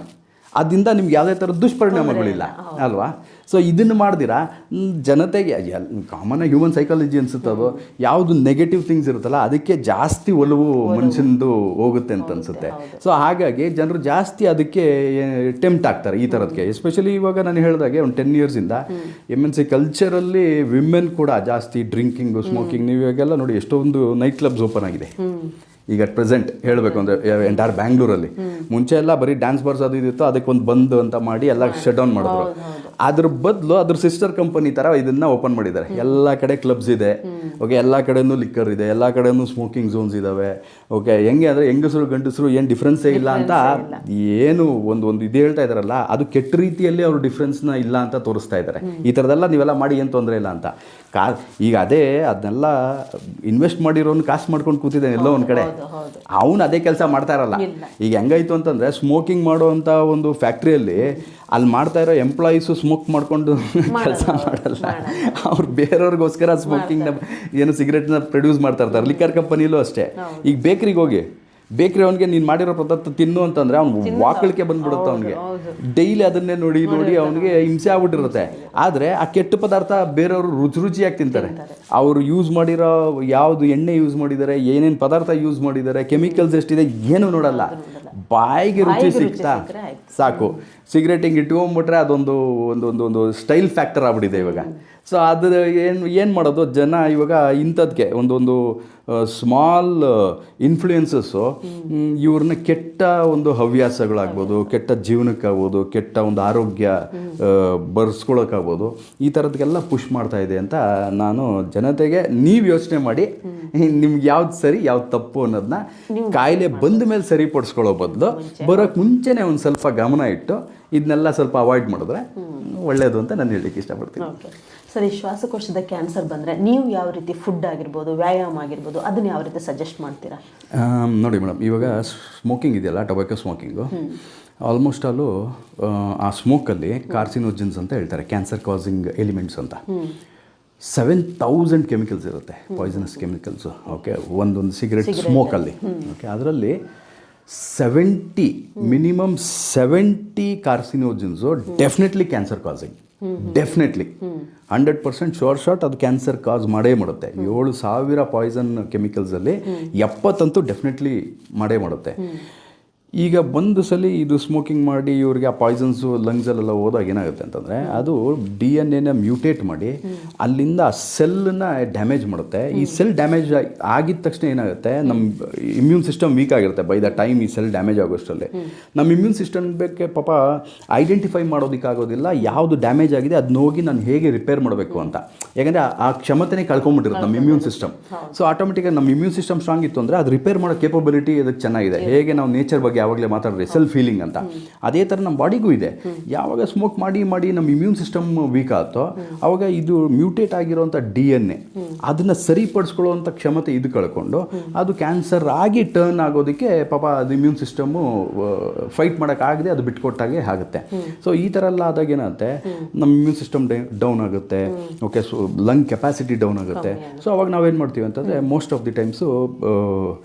S2: ಅದರಿಂದ ನಿಮ್ಗೆ ಯಾವುದೇ ಥರದ ದುಷ್ಪರಿಣಾಮಗಳಿಲ್ಲ ಅಲ್ವಾ? ಸೊ ಇದನ್ನು ಮಾಡ್ದಿರಾ ಜನತೆಗೆ ಕಾಮನಾಗಿ ಹ್ಯೂಮನ್ ಸೈಕಾಲಜಿ ಅನಿಸುತ್ತೆ, ಅದು ಯಾವುದು ನೆಗೆಟಿವ್ ಥಿಂಗ್ಸ್ ಇರುತ್ತಲ್ಲ ಅದಕ್ಕೆ ಜಾಸ್ತಿ ಒಲವು ಮನುಷ್ಯಂದು ಹೋಗುತ್ತೆ ಅಂತ ಅನಿಸುತ್ತೆ. ಸೊ ಹಾಗಾಗಿ ಜನರು ಜಾಸ್ತಿ ಅದಕ್ಕೆ ಟೆಂಪ್ಟ್ ಆಗ್ತಾರೆ ಈ ಥರದಕ್ಕೆ. ಎಸ್ಪೆಷಲಿ ಇವಾಗ ನಾನು ಹೇಳಿದಾಗೆ ಒಂದು 10 ಇಯರ್ಸಿಂದ MNC ಕಲ್ಚರಲ್ಲಿ ವಿಮೆನ್ ಕೂಡ ಜಾಸ್ತಿ ಡ್ರಿಂಕಿಂಗು, ಸ್ಮೋಕಿಂಗ್. ನೀವು ಇವಾಗೆಲ್ಲ ನೋಡಿ ಎಷ್ಟೊಂದು ನೈಟ್ ಕ್ಲಬ್ಸ್ ಓಪನ್ ಆಗಿದೆ ಈಗ ಅಟ್ ಪ್ರೆಸೆಂಟ್ ಹೇಳಬೇಕು ಅಂದರೆ ಎಂಟೈರ್ ಬ್ಯಾಂಗ್ಳೂರಲ್ಲಿ. ಮುಂಚೆ ಎಲ್ಲ ಬರೀ ಡ್ಯಾನ್ಸ್ ಬಾರ್ಸ್ ಅದು ಇದಿತ್ತು, ಅದಕ್ಕೆ ಒಂದು ಬಂದ್ ಅಂತ ಮಾಡಿ ಎಲ್ಲ ಶಟ್ ಡೌನ್ ಮಾಡಿದ್ರು. ಅದ್ರ ಬದಲು ಅದ್ರ ಸಿಸ್ಟರ್ ಕಂಪನಿ ಥರ ಇದನ್ನು ಓಪನ್ ಮಾಡಿದ್ದಾರೆ. ಎಲ್ಲ ಕಡೆ ಕ್ಲಬ್ಸ್ ಇದೆ, ಓಕೆ, ಎಲ್ಲ ಕಡೆಯೂ ಲಿಕ್ಕರ್ ಇದೆ, ಎಲ್ಲ ಕಡೆಯೂ ಸ್ಮೋಕಿಂಗ್ ಝೋನ್ಸ್ ಇದ್ದಾವೆ. ಓಕೆ, ಹೆಂಗೆ ಅಂದರೆ ಹೆಂಗಸರು ಗಂಡಸರು ಏನು ಡಿಫ್ರೆನ್ಸೇ ಇಲ್ಲ ಅಂತ ಏನು ಒಂದು ಇದು ಹೇಳ್ತಾ ಇದ್ದಾರಲ್ಲ, ಅದು ಕೆಟ್ಟ ರೀತಿಯಲ್ಲಿ ಅವರು ಡಿಫ್ರೆನ್ಸ್ನ ಇಲ್ಲ ಅಂತ ತೋರಿಸ್ತಾ ಇದ್ದಾರೆ. ಈ ಥರದೆಲ್ಲ ನೀವೆಲ್ಲ ಮಾಡಿ ಏನು ತೊಂದರೆ ಇಲ್ಲ ಅಂತ. ಈಗ ಅದನ್ನೆಲ್ಲ ಇನ್ವೆಸ್ಟ್ ಮಾಡಿರೋನು ಕಾಸು ಮಾಡ್ಕೊಂಡು ಕೂತಿದ್ದಾನೆ ಎಲ್ಲೋ ಒಂದು ಕಡೆ, ಅವನು ಅದೇ ಕೆಲಸ ಮಾಡ್ತಾ ಇರಲ್ಲ. ಈಗ ಹೆಂಗಾಯ್ತು ಅಂತಂದರೆ, ಸ್ಮೋಕಿಂಗ್ ಮಾಡುವಂಥ ಒಂದು ಫ್ಯಾಕ್ಟ್ರಿಯಲ್ಲಿ ಅಲ್ಲಿ ಮಾಡ್ತಾ ಇರೋ ಎಂಪ್ಲಾಯೀಸು ಸ್ಮೋಕ್ ಮಾಡಿಕೊಂಡು ಕೆಲಸ ಮಾಡಲ್ಲ, ಅವ್ರು ಬೇರೆಯವ್ರಿಗೋಸ್ಕರ ಸ್ಮೋಕಿಂಗ್ನ ಏನು ಸಿಗರೇಟ್ನ ಪ್ರೊಡ್ಯೂಸ್ ಮಾಡ್ತಾ ಇರ್ತಾರೆ. ಲಿಕ್ಕರ್ ಕಂಪನಿಲೂ ಅಷ್ಟೇ. ಈಗ ಬೇಕ್ರಿಗೆ ಹೋಗಿ, ಬೇಕ್ರಿ ಅವನಿಗೆ ನೀನು ಮಾಡಿರೋ ಪದಾರ್ಥ ತಿನ್ನು ಅಂತಂದರೆ ಅವ್ನು ವಾಕಳಿಕೆ ಬಂದ್ಬಿಡುತ್ತೆ. ಅವನಿಗೆ ಡೈಲಿ ಅದನ್ನೇ ನೋಡಿ ಅವನಿಗೆ ಹಿಂಸೆ ಆಗ್ಬಿಟ್ಟಿರುತ್ತೆ. ಆದರೆ ಆ ಕೆಟ್ಟ ಪದಾರ್ಥ ಬೇರೆಯವರು ರುಚಿಯಾಗಿ ತಿಂತಾರೆ. ಅವರು ಯೂಸ್ ಮಾಡಿರೋ ಯಾವುದು ಎಣ್ಣೆ ಯೂಸ್ ಮಾಡಿದ್ದಾರೆ, ಏನೇನು ಪದಾರ್ಥ ಯೂಸ್ ಮಾಡಿದ್ದಾರೆ, ಕೆಮಿಕಲ್ಸ್ ಎಷ್ಟಿದೆ ಏನು ನೋಡಲ್ಲ. ಬಾಯಿಗೆ ರುಚಿ ಸಿಗ್ತಾ ಸಾಕು. ಸಿಗರೇಟ್ ಹಿಂಗೆ ಇಟ್ಕೊಂಡ್ಬಿಟ್ರೆ ಅದೊಂದು ಸ್ಟೈಲ್ ಫ್ಯಾಕ್ಟರ್ ಆಗ್ಬಿಟ್ಟಿದೆ ಇವಾಗ. ಸೊ ಅದು ಏನು ಮಾಡೋದು ಜನ ಇವಾಗ ಇಂಥದ್ಕೆ ಒಂದು ಸ್ಮಾಲ್ ಇನ್ಫ್ಲೂಯೆನ್ಸಸ್ಸು ಇವ್ರನ್ನ ಕೆಟ್ಟ ಒಂದು ಹವ್ಯಾಸಗಳಾಗ್ಬೋದು, ಕೆಟ್ಟ ಜೀವನಕ್ಕಾಗ್ಬೋದು, ಕೆಟ್ಟ ಒಂದು ಆರೋಗ್ಯ ಬರ್ಸ್ಕೊಳಕ್ಕಾಗ್ಬೋದು, ಈ ಥರದ್ಗೆಲ್ಲ ಪುಷ್ ಮಾಡ್ತಾ ಇದೆ ಅಂತ ನಾನು ಜನತೆಗೆ, ನೀವು ಯೋಚನೆ ಮಾಡಿ ನಿಮ್ಗೆ ಯಾವ್ದು ಸರಿ ಯಾವ್ದು ತಪ್ಪು ಅನ್ನೋದನ್ನ ಕಾಯಿಲೆ ಬಂದ ಮೇಲೆ ಸರಿಪಡಿಸ್ಕೊಳ್ಳೋ ಬದಲು ಬರೋಕ್ಕೆ ಮುಂಚೆನೇ ಒಂದು ಸ್ವಲ್ಪ ಗಮನ ಇಟ್ಟು ಇದನ್ನೆಲ್ಲ ಸ್ವಲ್ಪ ಅವಾಯ್ಡ್ ಮಾಡಿದ್ರೆ ಒಳ್ಳೆಯದು ಅಂತ ನಾನು ಹೇಳಲಿಕ್ಕೆ ಇಷ್ಟಪಡ್ತೀನಿ.
S1: ಸರಿ, ಶ್ವಾಸಕೋಶದ ಕ್ಯಾನ್ಸರ್ ಬಂದರೆ ನೀವು ಯಾವ ರೀತಿ ಫುಡ್ ಆಗಿರ್ಬೋದು, ವ್ಯಾಯಾಮ ಆಗಿರ್ಬೋದು, ಅದನ್ನು ಯಾವ ರೀತಿ ಸಜೆಸ್ಟ್ ಮಾಡ್ತೀರಾ?
S2: ನೋಡಿ ಮೇಡಮ್, ಇವಾಗ ಸ್ಮೋಕಿಂಗ್ ಇದೆಯಲ್ಲ, ಟೊಬ್ಯಾಕೋ ಸ್ಮೋಕಿಂಗು, ಆಲ್ಮೋಸ್ಟ್ ಅಲ್ಲೂ ಆ ಸ್ಮೋಕಲ್ಲಿ ಕಾರ್ಸಿನೋಜನ್ಸ್ ಅಂತ ಹೇಳ್ತಾರೆ, ಕ್ಯಾನ್ಸರ್ ಕಾಸಿಂಗ್ ಎಲಿಮೆಂಟ್ಸ್ ಅಂತ. 7000 ಕೆಮಿಕಲ್ಸ್ ಇರುತ್ತೆ, ಪಾಯ್ಸನಸ್ ಕೆಮಿಕಲ್ಸು. ಓಕೆ, ಒಂದೊಂದು ಸಿಗರೆಟ್ ಸ್ಮೋಕಲ್ಲಿ. ಓಕೆ, ಅದರಲ್ಲಿ minimum 70 carcinogens definitely cancer causing. Definitely 100% short ಅದು ಕ್ಯಾನ್ಸರ್ ಕಾಸ್ ಮಾಡೇ ಮಾಡುತ್ತೆ. 7000 ಪಾಯ್ಸನ್ ಕೆಮಿಕಲ್ಸಲ್ಲಿ 70 ಡೆಫಿನೆಟ್ಲಿ ಮಾಡೇ ಮಾಡುತ್ತೆ. ಈಗ ಒಂದು ಸಲ ಇದು ಸ್ಮೋಕಿಂಗ್ ಮಾಡಿ ಇವ್ರಿಗೆ ಆ ಪಾಯ್ಸನ್ಸು ಲಂಗ್ಸಲ್ಲೆಲ್ಲ ಹೋದಾಗ ಏನಾಗುತ್ತೆ ಅಂತಂದರೆ, ಅದು DNA ಮ್ಯೂಟೇಟ್ ಮಾಡಿ ಅಲ್ಲಿಂದ ಆ ಸೆಲ್ಲನ್ನ ಡ್ಯಾಮೇಜ್ ಮಾಡುತ್ತೆ. ಈ ಸೆಲ್ ಡ್ಯಾಮೇಜ್ ಆಗಿದ ತಕ್ಷಣ ಏನಾಗುತ್ತೆ, ನಮ್ಮ ಇಮ್ಯೂನ್ ಸಿಸ್ಟಮ್ ವೀಕ್ ಆಗಿರುತ್ತೆ. ಬೈ ದ ಟೈಮ್ ಈ ಸೆಲ್ ಡ್ಯಾಮೇಜ್ ಆಗೋಷ್ಟರಲ್ಲಿ ನಮ್ಮ ಇಮ್ಯೂನ್ ಸಿಸ್ಟಮ್ ಬಗ್ಗೆ ಪಾಪ ಐಡೆಂಟಿಫೈ ಮಾಡೋದಕ್ಕಾಗೋದಿಲ್ಲ ಯಾವುದು ಡ್ಯಾಮೇಜ್ ಆಗಿದೆ, ಅದನ್ನ ಹೋಗಿ ನಾನು ಹೇಗೆ ರಿಪೇರ್ ಮಾಡಬೇಕು ಅಂತ. ಯಾಕಂದರೆ ಆ ಕ್ಷಮತೆನೇ ಕಳ್ಕೊಂಡ್ಬಿಟ್ಟಿರುತ್ತೆ ನಮ್ಮ ಇಮ್ಯೂನ್ ಸಿಸ್ಟಮ್. ಸೊ ಆಟೋಮೆಟಿಕಾಗಿ ನಮ್ಮ ಇಮ್ಯೂನ್ ಸಿಸ್ಟಮ್ ಸ್ಟ್ರಾಂಗ್ ಇತ್ತು ಅಂದರೆ ಅದು ರಿಪೇರ್ ಮಾಡೋ ಕೇಪಬಿಲಿಟಿ ಅದಕ್ಕೆ ಚೆನ್ನಾಗಿದೆ. ಹೇಗೆ ನಾವು ನೇಚರ್ ಬಗ್ಗೆ ಯಾವಾಗಲೇ ಮಾತಾಡಿದ್ರೆ ಸೆಲ್ಫ್ ಹೀಲಿಂಗ್ ಅಂತ, ಅದೇ ಥರ ನಮ್ಮ ಬಾಡಿಗೂ ಇದೆ. ಯಾವಾಗ ಸ್ಮೋಕ್ ಮಾಡಿ ಮಾಡಿ ನಮ್ಮ ಇಮ್ಯೂನ್ ಸಿಸ್ಟಮ್ ವೀಕ್ ಆಗುತ್ತೋ ಆವಾಗ ಇದು ಮ್ಯೂಟೇಟ್ ಆಗಿರೋಂಥ DNA ಅದನ್ನು ಸರಿಪಡಿಸ್ಕೊಳ್ಳುವಂಥ ಕ್ಷಮತೆ ಇದು ಕಳ್ಕೊಂಡು ಅದು ಕ್ಯಾನ್ಸರ್ ಆಗಿ ಟರ್ನ್ ಆಗೋದಕ್ಕೆ ಪಾಪ ಅದು ಇಮ್ಯೂನ್ ಸಿಸ್ಟಮು ಫೈಟ್ ಮಾಡೋಕ್ಕಾಗದೆ ಅದು ಬಿಟ್ಕೊಟ್ಟಾಗೆ ಆಗುತ್ತೆ. ಸೊ ಈ ಥರ ಎಲ್ಲ ಆದಾಗ ಏನಾಗುತ್ತೆ, ನಮ್ಮ ಇಮ್ಯೂನ್ ಸಿಸ್ಟಮ್ ಡೌನ್ ಆಗುತ್ತೆ. Okay, so lung capacity down ಆಗುತ್ತೆ. ಸೊ ಅವಾಗ ನಾವೇನು ಮಾಡ್ತೀವಿ ಅಂತಂದರೆ most of the times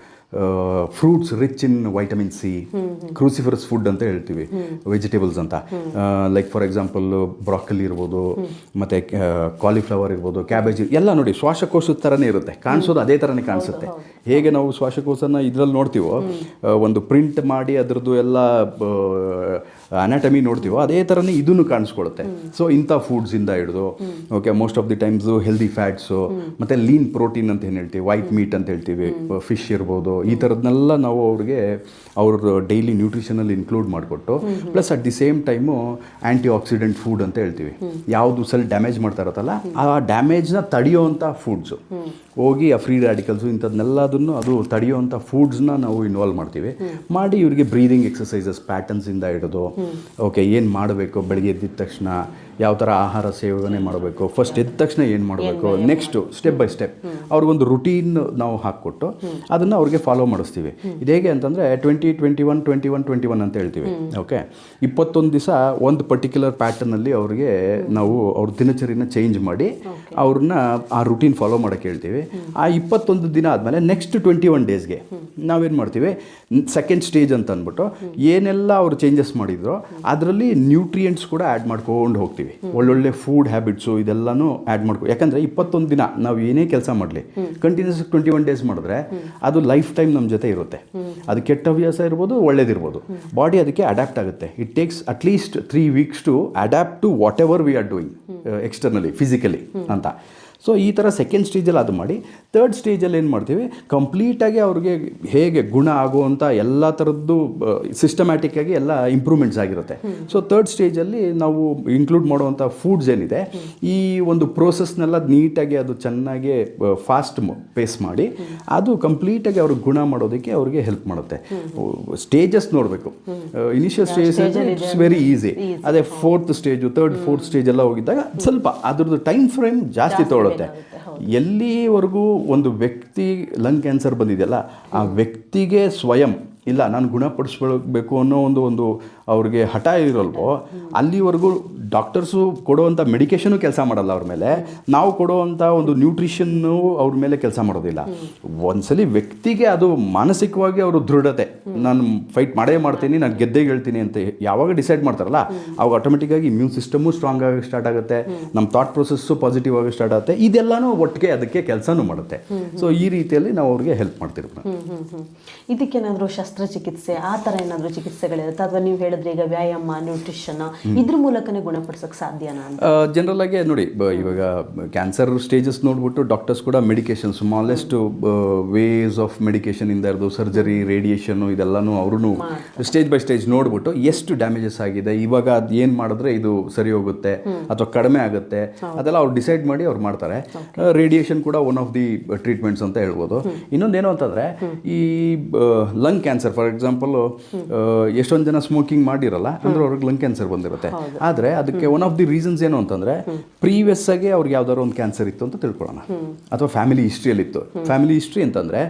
S2: fruits rich in vitamin C, cruciferous food ಅಂತ ಹೇಳ್ತೀವಿ, ವೆಜಿಟೇಬಲ್ಸ್ ಅಂತ. ಲೈಕ್ ಫಾರ್ ಎಕ್ಸಾಂಪಲ್ ಬ್ರಾಕಲಿ ಇರ್ಬೋದು, ಮತ್ತು ಕಾಲಿಫ್ಲವರ್ ಇರ್ಬೋದು, ಕ್ಯಾಬೇಜ್ ಎಲ್ಲ ನೋಡಿ ಶ್ವಾಸಕೋಶದ ಥರನೇ ಇರುತ್ತೆ, ಕಾಣಿಸೋದು ಅದೇ ಥರನೇ ಕಾಣಿಸುತ್ತೆ. ಹೇಗೆ ನಾವು ಶ್ವಾಸಕೋಶನ ಇದರಲ್ಲಿ ನೋಡ್ತೀವೋ, ಒಂದು ಪ್ರಿಂಟ್ ಮಾಡಿ ಅದರದ್ದು ಎಲ್ಲ ಅನಾಟಮಿ ನೋಡ್ತೀವೋ ಅದೇ ಥರನೇ ಇದನ್ನು ಕಾಣಿಸ್ಕೊಳುತ್ತೆ. ಸೊ ಇಂಥ ಫುಡ್ಸಿಂದ ಹಿಡಿದು okay most of the times healthy fats ಮತ್ತು ಲೀನ್ ಪ್ರೋಟೀನ್ ಅಂತ ಏನು ಹೇಳ್ತೀವಿ, ವೈಟ್ ಮೀಟ್ ಅಂತ ಹೇಳ್ತೀವಿ, ಫಿಶ್ ಇರ್ಬೋದು, ಈ ಥರದನ್ನೆಲ್ಲ ನಾವು ಅವ್ರಿಗೆ ಅವ್ರ ಡೈಲಿ ನ್ಯೂಟ್ರಿಷನಲ್ಲಿ ಇನ್ಕ್ಲೂಡ್ ಮಾಡಿಕೊಟ್ಟು plus at the same time anti accident food ಅಂತ ಹೇಳ್ತೀವಿ. ಯಾವುದು ಸೆಲ್ ಡ್ಯಾಮೇಜ್ ಮಾಡ್ತಾ ಇರುತ್ತಲ್ಲ ಆ ಡ್ಯಾಮೇಜ್ನ ತಡೆಯೋವಂಥ ಫುಡ್ಸು ಹೋಗಿ ಆ ಫ್ರೀ ರ್ಯಾಡಿಕಲ್ಸು ಇಂಥದ್ದನ್ನೆಲ್ಲದನ್ನು ಅದು ತಡೆಯುವಂಥ ಫುಡ್ಸ್ನ ನಾವು ಇನ್ವಾಲ್ವ್ ಮಾಡ್ತೀವಿ. ಮಾಡಿ ಇವರಿಗೆ ಬ್ರೀದಿಂಗ್ ಎಕ್ಸಸೈಸಸ್ ಪ್ಯಾಟರ್ನ್ಸಿಂದ ಹಿಡಿದು ಓಕೆ ಏನು ಮಾಡಬೇಕು, ಬೆಳಗ್ಗೆ ಎದ್ದಿದ ತಕ್ಷಣ ಯಾವ ಥರ ಆಹಾರ ಸೇವನೆ ಮಾಡಬೇಕು, ಫಸ್ಟ್ ಎದ್ದ ತಕ್ಷಣ ಏನು ಮಾಡಬೇಕು, ನೆಕ್ಸ್ಟು ಸ್ಟೆಪ್ ಬೈ ಸ್ಟೆಪ್ ಅವ್ರಿಗೊಂದು ರುಟೀನ್ ನಾವು ಹಾಕ್ಕೊಟ್ಟು ಅದನ್ನು ಅವ್ರಿಗೆ ಫಾಲೋ ಮಾಡಿಸ್ತೀವಿ. ಇದು ಹೇಗೆ ಅಂತಂದರೆ 20-21-21-21 ಅಂತ ಹೇಳ್ತೀವಿ. ಓಕೆ, 21 ದಿವಸ ಒಂದು ಪರ್ಟಿಕ್ಯುಲರ್ ಪ್ಯಾಟರ್ನಲ್ಲಿ ಅವ್ರಿಗೆ ನಾವು ಅವ್ರ ದಿನಚರಿನ ಚೇಂಜ್ ಮಾಡಿ ಅವ್ರನ್ನ ಆ ರುಟೀನ್ ಫಾಲೋ ಮಾಡೋಕ್ಕೆ ಹೇಳ್ತೀವಿ. ಆ 21 ದಿನ ಆದಮೇಲೆ ನೆಕ್ಸ್ಟ್ 21 ಡೇಸ್ಗೆ ನಾವೇನು ಮಾಡ್ತೀವಿ, ಸೆಕೆಂಡ್ ಸ್ಟೇಜ್ ಅಂತ ಅಂದ್ಬಿಟ್ಟು ಏನೆಲ್ಲ ಅವರು ಚೇಂಜಸ್ ಮಾಡಿದ್ರು ಅದರಲ್ಲಿ ನ್ಯೂಟ್ರಿಯೆಂಟ್ಸ್ ಕೂಡ ಆ್ಯಡ್ ಮಾಡ್ಕೊಂಡು ಹೋಗ್ತೀವಿ. ಒಳ್ಳೊಳ್ಳೆ ಫುಡ್ ಹ್ಯಾಬಿಟ್ಸು ಇದೆಲ್ಲನೂ ಆ್ಯಡ್ ಮಾಡ್ಕೊ. ಯಾಕಂದರೆ 21 ದಿನ ನಾವು ಏನೇ ಕೆಲಸ ಮಾಡಲಿ ಕಂಟಿನ್ಯೂಸ್ 21 ಡೇಸ್ ಮಾಡಿದ್ರೆ ಅದು ಲೈಫ್ ಟೈಮ್ ನಮ್ಮ ಜೊತೆ ಇರುತ್ತೆ. ಅದು ಕೆಟ್ಟ ಹವ್ಯಾಸ ಇರ್ಬೋದು, ಒಳ್ಳೇದಿರ್ಬೋದು, ಬಾಡಿ ಅದಕ್ಕೆ ಅಡ್ಯಾಪ್ಟ್ ಆಗುತ್ತೆ. It takes at least 3 weeks to adapt to whatever we are doing externally physically ಅಂತ. ಸೊ ಈ ಥರ ಸೆಕೆಂಡ್ ಸ್ಟೇಜಲ್ಲಿ ಅದು ಮಾಡಿ ತರ್ಡ್ ಸ್ಟೇಜಲ್ಲಿ ಏನು ಮಾಡ್ತೀವಿ, ಕಂಪ್ಲೀಟಾಗಿ ಅವ್ರಿಗೆ ಹೇಗೆ ಗುಣ ಆಗುವಂಥ ಎಲ್ಲ ಥರದ್ದು ಸಿಸ್ಟಮ್ಯಾಟಿಕ್ಕಾಗಿ ಎಲ್ಲ ಇಂಪ್ರೂವ್ಮೆಂಟ್ಸ್ ಆಗಿರುತ್ತೆ. ಸೊ ತರ್ಡ್ ಸ್ಟೇಜಲ್ಲಿ ನಾವು ಇನ್ಕ್ಲೂಡ್ ಮಾಡುವಂಥ ಫುಡ್ಸ್ ಏನಿದೆ ಈ ಒಂದು ಪ್ರೋಸೆಸ್ನೆಲ್ಲ ನೀಟಾಗಿ ಅದು ಚೆನ್ನಾಗಿ ಫಾಸ್ಟ್ ಪೇಸ್ ಮಾಡಿ ಅದು ಕಂಪ್ಲೀಟಾಗಿ ಅವ್ರಿಗೆ ಗುಣ ಮಾಡೋದಕ್ಕೆ ಅವ್ರಿಗೆ ಹೆಲ್ಪ್ ಮಾಡುತ್ತೆ. ಸ್ಟೇಜಸ್ ನೋಡಬೇಕು. Initial stages it's very easy. ಅದೇ fourth stage, third fourth stage ಎಲ್ಲ ಹೋಗಿದ್ದಾಗ ಸ್ವಲ್ಪ ಅದ್ರದ್ದು ಟೈಮ್ ಫ್ರೇಮ್ ಜಾಸ್ತಿ ತೊಗೊಳುತ್ತೆ. ಎಲ್ಲಿವರೆಗೂ ಒಂದು ವ್ಯಕ್ತಿ ಲಂಗ್ ಕ್ಯಾನ್ಸರ್ ಬಂದಿದೆಯಲ್ಲ ಆ ವ್ಯಕ್ತಿಗೆ ಸ್ವಯಂ ಇಲ್ಲ ನಾನು ಗುಣಪಡಿಸ್ಬೇಕು ಅನ್ನೋ ಒಂದು ಅವ್ರಿಗೆ ಹಠ ಇರಲ್ವೋ ಅಲ್ಲಿವರೆಗೂ ಡಾಕ್ಟರ್ಸು ಕೊಡುವಂಥ ಮೆಡಿಕೇಷನು ಕೆಲಸ ಮಾಡಲ್ಲ ಅವ್ರ ಮೇಲೆ, ನಾವು ಕೊಡುವಂಥ ಒಂದು ನ್ಯೂಟ್ರಿಷನ್ನು ಅವ್ರ ಮೇಲೆ ಕೆಲಸ ಮಾಡೋದಿಲ್ಲ. ಒಂದ್ಸಲಿ ವ್ಯಕ್ತಿಗೆ ಅದು ಮಾನಸಿಕವಾಗಿ ಅವರು ದೃಢತೆ, ನಾನು ಫೈಟ್ ಮಾಡೇ ಮಾಡ್ತೀನಿ, ನಾನು ಗೆದ್ದೇ ಹೇಳ್ತೀನಿ ಅಂತ ಯಾವಾಗ ಡಿಸೈಡ್ ಮಾಡ್ತಾರಲ್ಲ ಅವಾಗ ಆಟೋಮೆಟಿಕ್ಕಾಗಿ ಇಮ್ಯೂನ್ ಸಿಸ್ಟಮು ಸ್ಟ್ರಾಂಗ್ ಆಗಿ ಸ್ಟಾರ್ಟ್ ಆಗುತ್ತೆ, ನಮ್ಮ ಥಾಟ್ ಪ್ರೊಸೆಸ್ಸು ಪಾಸಿಟಿವ್ ಆಗಿ ಸ್ಟಾರ್ಟ್ ಆಗುತ್ತೆ, ಇದೆಲ್ಲನೂ ಒಟ್ಟಿಗೆ ಅದಕ್ಕೆ ಕೆಲಸನೂ ಮಾಡುತ್ತೆ. ಸೊ ಈ ರೀತಿಯಲ್ಲಿ ನಾವು ಅವ್ರಿಗೆ ಹೆಲ್ಪ್ ಮಾಡ್ತಿರ್ತೀವಿ.
S1: ಇದಕ್ಕೇನಾದರೂ ಶಸ್ತ್ರಚಿಕಿತ್ಸೆ ಆ ಥರ ಏನಾದರೂ ಚಿಕಿತ್ಸೆಗಳಿರುತ್ತೆ ಅಥವಾ ನೀವು ಹೇಳಿದ್ರೆ ಈಗ ವ್ಯಾಯಾಮ, ನ್ಯೂಟ್ರಿಷನ್ ಇದ್ರ ಮೂಲಕನೇ ಗುಣಪಡಿಸೋಕೆ ಸಾಧ್ಯನಾ ಅಂತ?
S2: ಜನರಲ್ ಆಗಿ ನೋಡಿ, ಇವಾಗ ಕ್ಯಾನ್ಸರ್ ಸ್ಟೇಜಸ್ ನೋಡ್ಬಿಟ್ಟು ಡಾಕ್ಟರ್ಸ್ ಕೂಡ medication smallest ways of medication ಇಂದ ಇರೋದು ಸರ್ಜರಿ, ರೇಡಿಯೇಷನ್ನು ಇದೆಲ್ಲನೂ ಅವರು ಸ್ಟೇಜ್ ಬೈ ಸ್ಟೇಜ್ ನೋಡ್ಬಿಟ್ಟು ಎಷ್ಟು ಡ್ಯಾಮೇಜಸ್ ಆಗಿದೆ, ಇವಾಗ ಅದು ಏನು ಮಾಡಿದ್ರೆ ಇದು ಸರಿ ಹೋಗುತ್ತೆ ಅಥವಾ ಕಡಿಮೆ ಆಗುತ್ತೆ ಅದೆಲ್ಲ ಅವ್ರು ಡಿಸೈಡ್ ಮಾಡಿ ಅವ್ರು ಮಾಡ್ತಾರೆ. ರೇಡಿಯೇಷನ್ ಕೂಡ ಒನ್ ಆಫ್ ದಿ ಟ್ರೀಟ್ಮೆಂಟ್ಸ್ ಅಂತ ಹೇಳ್ಬೋದು. ಇನ್ನೊಂದೇನು ಅಂತಂದರೆ ಈ ಲಂಗ್ ಕ್ಯಾನ್ಸರ್ ಫಾರ್ ಎಕ್ಸಾಂಪಲ್ ಎಷ್ಟೊಂದು ಜನ ಸ್ಮೋಕಿಂಗ್ ಮಾಡಿರಲ್ಲ ಅಂದ್ರೆ ಅವ್ರಿಗೆ ಲಂಗ್ ಕ್ಯಾನ್ಸರ್ ಬಂದಿರುತ್ತೆ. ಆದರೆ ಅದಕ್ಕೆ ಒನ್ ಆಫ್ ದಿ ರೀಸನ್ಸ್ ಏನು ಅಂತಂದರೆ ಪ್ರೀವಿಯಸ್ ಆಗಿ ಅವ್ರಿಗೆ ಯಾವ್ದಾದ್ರು ಒಂದು ಕ್ಯಾನ್ಸರ್ ಇತ್ತು ಅಂತ ತಿಳ್ಕೊಳ್ಳೋಣ, ಅಥವಾ ಫ್ಯಾಮಿಲಿ ಹಿಸ್ಟ್ರಿಯಲ್ಲಿತ್ತು. ಫ್ಯಾಮಿಲಿ ಹಿಸ್ಟ್ರಿ ಅಂತಂದರೆ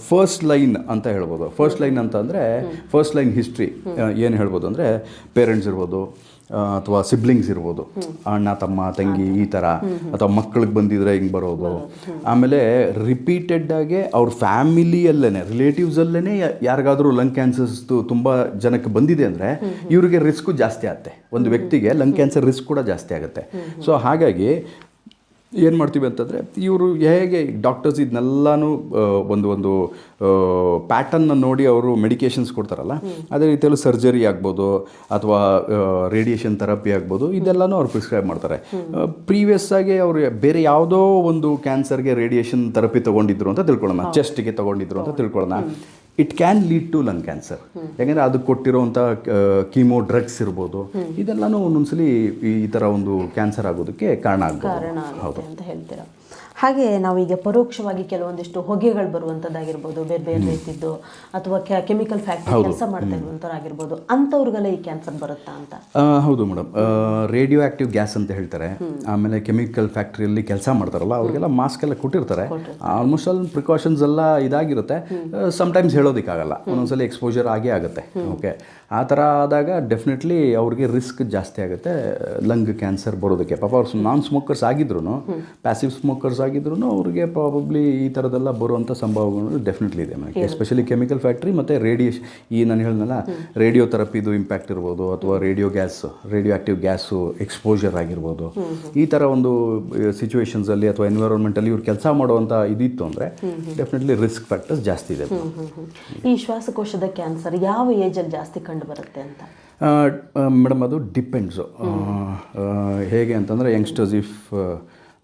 S2: ಫಸ್ಟ್ ಲೈನ್ ಅಂತ ಹೇಳ್ಬೋದು. ಫಸ್ಟ್ ಲೈನ್ ಅಂತಂದರೆ ಫಸ್ಟ್ ಲೈನ್ ಹಿಸ್ಟ್ರಿ ಏನು ಹೇಳ್ಬೋದು ಅಂದರೆ ಪೇರೆಂಟ್ಸ್ ಇರ್ಬೋದು ಅಥವಾ ಸಿಬ್ಲಿಂಗ್ಸ್ ಇರ್ಬೋದು, ಅಣ್ಣ ತಮ್ಮ ತಂಗಿ ಈ ಥರ, ಅಥವಾ ಮಕ್ಕಳಿಗೆ ಬಂದಿದ್ರೆ ಹಿಂಗೆ ಬರೋದು. ಆಮೇಲೆ ರಿಪೀಟೆಡ್ಡಾಗಿ ಅವ್ರ ಫ್ಯಾಮಿಲಿಯಲ್ಲೇ ರಿಲೇಟಿವ್ಸಲ್ಲೇ ಯಾರಿಗಾದರೂ ಲಂಗ್ ಕ್ಯಾನ್ಸರ್ಸ್ ತುಂಬ ಜನಕ್ಕೆ ಬಂದಿದೆ ಅಂದರೆ ಇವರಿಗೆ ರಿಸ್ಕು ಜಾಸ್ತಿ ಆಗುತ್ತೆ. ಒಂದು ವ್ಯಕ್ತಿಗೆ ಲಂಗ್ ಕ್ಯಾನ್ಸರ್ ರಿಸ್ಕ್ ಕೂಡ ಜಾಸ್ತಿ ಆಗುತ್ತೆ. ಸೊ ಹಾಗಾಗಿ ಏನು ಮಾಡ್ತೀವಿ ಅಂತಂದರೆ ಇವರು ಹೇಗೆ ಡಾಕ್ಟರ್ಸ್ ಇದನ್ನೆಲ್ಲನೂ ಒಂದು ಪ್ಯಾಟರ್ನ್ನ ನೋಡಿ ಅವರು ಮೆಡಿಕೇಷನ್ಸ್ ಕೊಡ್ತಾರಲ್ಲ, ಅದೇ ರೀತಿಯಲ್ಲಿ ಸರ್ಜರಿ ಆಗ್ಬೋದು ಅಥವಾ ರೇಡಿಯೇಷನ್ ಥೆರಪಿ ಆಗ್ಬೋದು, ಇದೆಲ್ಲನೂ ಅವ್ರು ಪ್ರಿಸ್ಕ್ರೈಬ್ ಮಾಡ್ತಾರೆ. ಪ್ರೀವಿಯಸ್ ಆಗಿ ಅವರು ಬೇರೆ ಯಾವುದೋ ಒಂದು ಕ್ಯಾನ್ಸರ್ಗೆ ರೇಡಿಯೇಷನ್ ಥೆರಪಿ ತೊಗೊಂಡಿದ್ರು ಅಂತ ತಿಳ್ಕೊಳ್ಳೋಣ, ಚೆಸ್ಟ್ಗೆ ತೊಗೊಂಡಿದ್ರು ಅಂತ ತಿಳ್ಕೊಳ್ಳೋಣ. It can lead to lung cancer. ಯಾಕೆಂದರೆ ಅದು ಕೊಟ್ಟಿರೋವಂಥ ಕೀಮೋ ಡ್ರಗ್ಸ್ ಇರ್ಬೋದು, ಇದೆಲ್ಲನೂ ಒಂದೊಂದ್ಸಲಿ ಈ ಥರ ಒಂದು ಕ್ಯಾನ್ಸರ್ ಆಗೋದಕ್ಕೆ ಕಾರಣ ಆಗ್ಬೋದು.
S1: ಹೌದು ಅಂತ ಹೇಳ್ತೀರಾ. ಹಾಗೆ ನಾವೀಗ ಪರೋಕ್ಷವಾಗಿ ಕೆಲವೊಂದಿಷ್ಟು ಹೊಗೆಗಳು ಬರುವಂಥದ್ದಾಗಿರ್ಬೋದು, ಬೇರೆ ಬೇರೆ ರೀತಿದ್ದು, ಅಥವಾ ಕೆಮಿಕಲ್ ಫ್ಯಾಕ್ಟ್ರಿ ಕೆಲಸ ಮಾಡ್ತಾ ಇರುವಂಥವ್ರಾಗಿರ್ಬೋದು, ಅಂಥವ್ರಿಗೆಲ್ಲ ಈ ಕ್ಯಾನ್ಸರ್ ಬರುತ್ತಾ ಅಂತ?
S2: ಹೌದು ಮೇಡಮ್. ರೇಡಿಯೋ ಆಕ್ಟಿವ್ ಗ್ಯಾಸ್ ಅಂತ ಹೇಳ್ತಾರೆ. ಆಮೇಲೆ ಕೆಮಿಕಲ್ ಫ್ಯಾಕ್ಟ್ರಿಯಲ್ಲಿ ಕೆಲಸ ಮಾಡ್ತಾರಲ್ಲ ಅವ್ರಿಗೆಲ್ಲ ಮಾಸ್ಕ್ ಎಲ್ಲ ಕೊಟ್ಟಿರ್ತಾರೆ. ಆಲ್ಮೋಸ್ಟ್ ಆಲ್ ಪ್ರಿಕಾಷನ್ಸ್ ಎಲ್ಲ ಇದಾಗಿರುತ್ತೆ. ಸಮ್ಟೈಮ್ಸ್ ಹೇಳೋದಕ್ಕಾಗಲ್ಲ, ಒಂದೊಂದ್ಸಲ ಎಕ್ಸ್ಪೋಜರ್ ಆಗೇ ಆಗುತ್ತೆ. ಓಕೆ, ಆ ಥರ ಆದಾಗ ಡೆಫಿನೆಟ್ಲಿ ಅವ್ರಿಗೆ ರಿಸ್ಕ್ ಜಾಸ್ತಿ ಆಗುತ್ತೆ ಲಂಗ್ ಕ್ಯಾನ್ಸರ್ ಬರೋದಕ್ಕೆ. ಪಾಪ ಅವ್ರು ನಾನ್ ಸ್ಮೋಕರ್ಸ್ ಆಗಿದ್ರು, ಪ್ಯಾಸಿವ್ ಸ್ಮೋಕರ್ಸ್ ಆಗಿದ್ರು ಅವ್ರಿಗೆ ಪ್ರಾಬಬ್ಲಿ ಈ ಥರದ್ದೆಲ್ಲ ಬರುವಂಥ ಸಂಭವಗಳು ಡೆಫಿನೆಟ್ಲಿ ಇದೆ. ಎಸ್ಪೆಷಲಿ ಕೆಮಿಕಲ್ ಫ್ಯಾಕ್ಟ್ರಿ ಮತ್ತು ರೇಡಿಯೇಷನ್, ಈ ನಾನು ಹೇಳಿದ್ನಲ್ಲ ರೇಡಿಯೋ ಥೆರಪಿದು ಇಂಪ್ಯಾಕ್ಟ್ ಇರ್ಬೋದು, ಅಥವಾ ರೇಡಿಯೋ ಆಕ್ಟಿವ್ ಗ್ಯಾಸು ಎಕ್ಸ್ಪೋಜರ್ ಆಗಿರ್ಬೋದು. ಈ ಥರ ಒಂದು ಸಿಚುವೇಶನ್ಸಲ್ಲಿ ಅಥವಾ ಎನ್ವಿರಾನ್ಮೆಂಟಲ್ಲಿ ಇವ್ರು ಕೆಲಸ ಮಾಡುವಂಥ ಇದಿತ್ತು ಅಂದರೆ ಡೆಫಿನೆಟ್ಲಿ ರಿಸ್ಕ್ ಫ್ಯಾಕ್ಟರ್ಸ್ ಜಾಸ್ತಿ ಇದೆ.
S1: ಈ ಶ್ವಾಸಕೋಶದ ಕ್ಯಾನ್ಸರ್ ಯಾವ ಏಜಲ್ಲಿ ಜಾಸ್ತಿ ಕಂಡು ಬರುತ್ತೆ ಅಂತ?
S2: ಮೇಡಮ್, ಅದು ಡಿಪೆಂಡ್ಸು. ಹೇಗೆ ಅಂತಂದರೆ youngsters if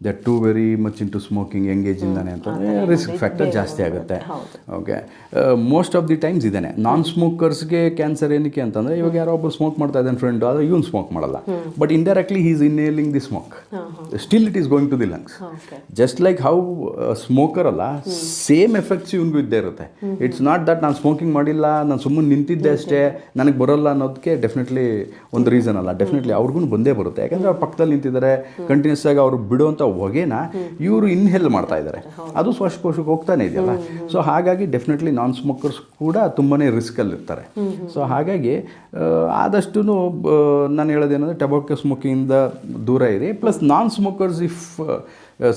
S2: they are too very much into smoking ಎಂಗೇಜಿಂದಾನೆ ಅಂತಂದರೆ ರಿಸ್ಕ್ ಫ್ಯಾಕ್ಟರ್ ಜಾಸ್ತಿ ಆಗುತ್ತೆ. Okay, most of the times ಇದೇನೆ. ನಾನ್ ಸ್ಮೋಕರ್ಸ್ಗೆ ಕ್ಯಾನ್ಸರ್ ಏನಕ್ಕೆ ಅಂತಂದರೆ, ಇವಾಗ ಯಾರೋ ಒಬ್ಬರು ಸ್ಮೋಕ್ ಮಾಡ್ತಾ ಇದ್ದಾನೆ ಫ್ರೆಂಡ್, ಆದರೆ ಇವನು ಸ್ಮೋಕ್ ಮಾಡಲ್ಲ, but indirectly he is inhaling the smoke, still it is going to the lungs. Just like how smoker ಅಲ್ಲ, ಸೇಮ್ ಎಫೆಕ್ಟ್ಸ್ ಇವನಿಗೂ ಇದ್ದೇ ಇರುತ್ತೆ. ಇಟ್ಸ್ ನಾಟ್ ದಟ್ ನಾನು ಸ್ಮೋಕಿಂಗ್ ಮಾಡಿಲ್ಲ, ನಾನು ಸುಮ್ಮನೆ ನಿಂತಿದ್ದೆ ಅಷ್ಟೇ, ನನಗೆ ಬರೋಲ್ಲ ಅನ್ನೋದಕ್ಕೆ ಡೆಫಿನೆಟ್ಲಿ ಒಂದು ರೀಸನ್ ಅಲ್ಲ. ಡೆಫಿನೆಟ್ಲಿ ಅವ್ರಿಗೂ ಬಂದೇ ಬರುತ್ತೆ. ಯಾಕಂದರೆ ಅವ್ರು ಪಕ್ಕದಲ್ಲಿ ನಿಂತಿದ್ದಾರೆ, ಕಂಟಿನ್ಯೂಸ್ ಆಗಿ ಅವರು ಬಿಡುವಂಥ ಹೊಗೆನ ಇವರು ಇನ್ಹೇಲ್ ಮಾಡ್ತಾ ಇದ್ದಾರೆ, ಅದು ಶ್ವಾಸಕೋಶಕ್ಕೆ ಹೋಗ್ತಾನೆ ಇದೆಯಲ್ಲ. ಸೊ ಹಾಗಾಗಿ ಡೆಫಿನೆಟ್ಲಿ ನಾನ್ ಸ್ಮೋಕರ್ಸ್ ಕೂಡ ತುಂಬಾ ರಿಸ್ಕಲ್ಲಿರ್ತಾರೆ. ಸೊ ಹಾಗಾಗಿ ಆದಷ್ಟು ನಾನು ಹೇಳೋದೇನೆಂದರೆ ಟೊಬ್ಯಾಕೊ ಸ್ಮೋಕಿಂಗಿಂದ ದೂರ ಇರಿ. Plus non smokers if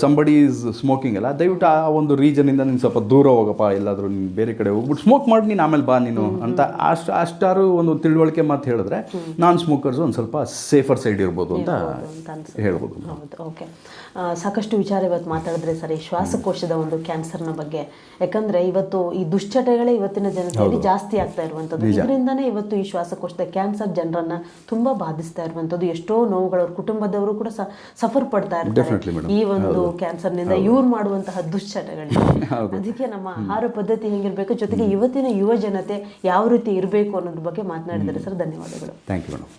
S2: somebody is smoking ಅಲ್ಲ, ದಯವಿಟ್ಟು ಆ ಒಂದು ರೀಜನಿಂದ ನೀನು ಸ್ವಲ್ಪ ದೂರ ಹೋಗಪ್ಪ, ಎಲ್ಲಾದರೂ ನೀನು ಬೇರೆ ಕಡೆ ಹೋಗ್ಬಿಟ್ಟು ಸ್ಮೋಕ್ ಮಾಡಿ ನೀನು ಆಮೇಲೆ ಬಾ ನೀನು ಅಂತ ಅಷ್ಟಾರು ಒಂದು ತಿಳುವಳಿಕೆ ಮಾತು ಹೇಳಿದ್ರೆ ನಾನ್ ಸ್ಮೋಕರ್ಸ್ ಒಂದು ಸ್ವಲ್ಪ ಸೇಫರ್ ಸೈಡ್ ಇರ್ಬೋದು ಅಂತ ಹೇಳ್ಬೋದು.
S1: ಹೌದು, ಓಕೆ. ಸಾಕಷ್ಟು ವಿಚಾರ ಇವತ್ತು ಮಾತಾಡಿದ್ರೆ ಸರ್ ಈ ಶ್ವಾಸಕೋಶದ ಒಂದು ಕ್ಯಾನ್ಸರ್ನ ಬಗ್ಗೆ. ಯಾಕಂದರೆ ಇವತ್ತು ಈ ದುಶ್ಚಟಗಳೇ ಇವತ್ತಿನ ಜನತೆಯಲ್ಲಿ ಜಾಸ್ತಿ ಆಗ್ತಾ ಇರುವಂಥದ್ದು. ಇದರಿಂದನೇ ಇವತ್ತು ಈ ಶ್ವಾಸಕೋಶದ ಕ್ಯಾನ್ಸರ್ ಜನರನ್ನು ತುಂಬ ಬಾಧಿಸ್ತಾ ಇರುವಂಥದ್ದು. ಎಷ್ಟೋ ನೋವುಗಳು ಅವ್ರ ಕುಟುಂಬದವರು ಕೂಡ ಸಫರ್ ಪಡ್ತಾ ಇರ್ತಾರೆ ಈ ಒಂದು ಕ್ಯಾನ್ಸರ್ನಿಂದ, ಇವ್ರು ಮಾಡುವಂತಹ ದುಶ್ಚಟಗಳಿಗೆ. ಅದಕ್ಕೆ ನಮ್ಮ ಆಹಾರ ಪದ್ಧತಿ ಹೆಂಗಿರಬೇಕು, ಜೊತೆಗೆ ಇವತ್ತಿನ ಯುವ ಜನತೆ ಯಾವ ರೀತಿ ಇರಬೇಕು ಅನ್ನೋದ್ರ ಬಗ್ಗೆ ಮಾತನಾಡಿದರೆ ಸರ್, ಧನ್ಯವಾದಗಳು.
S2: Thank you madam.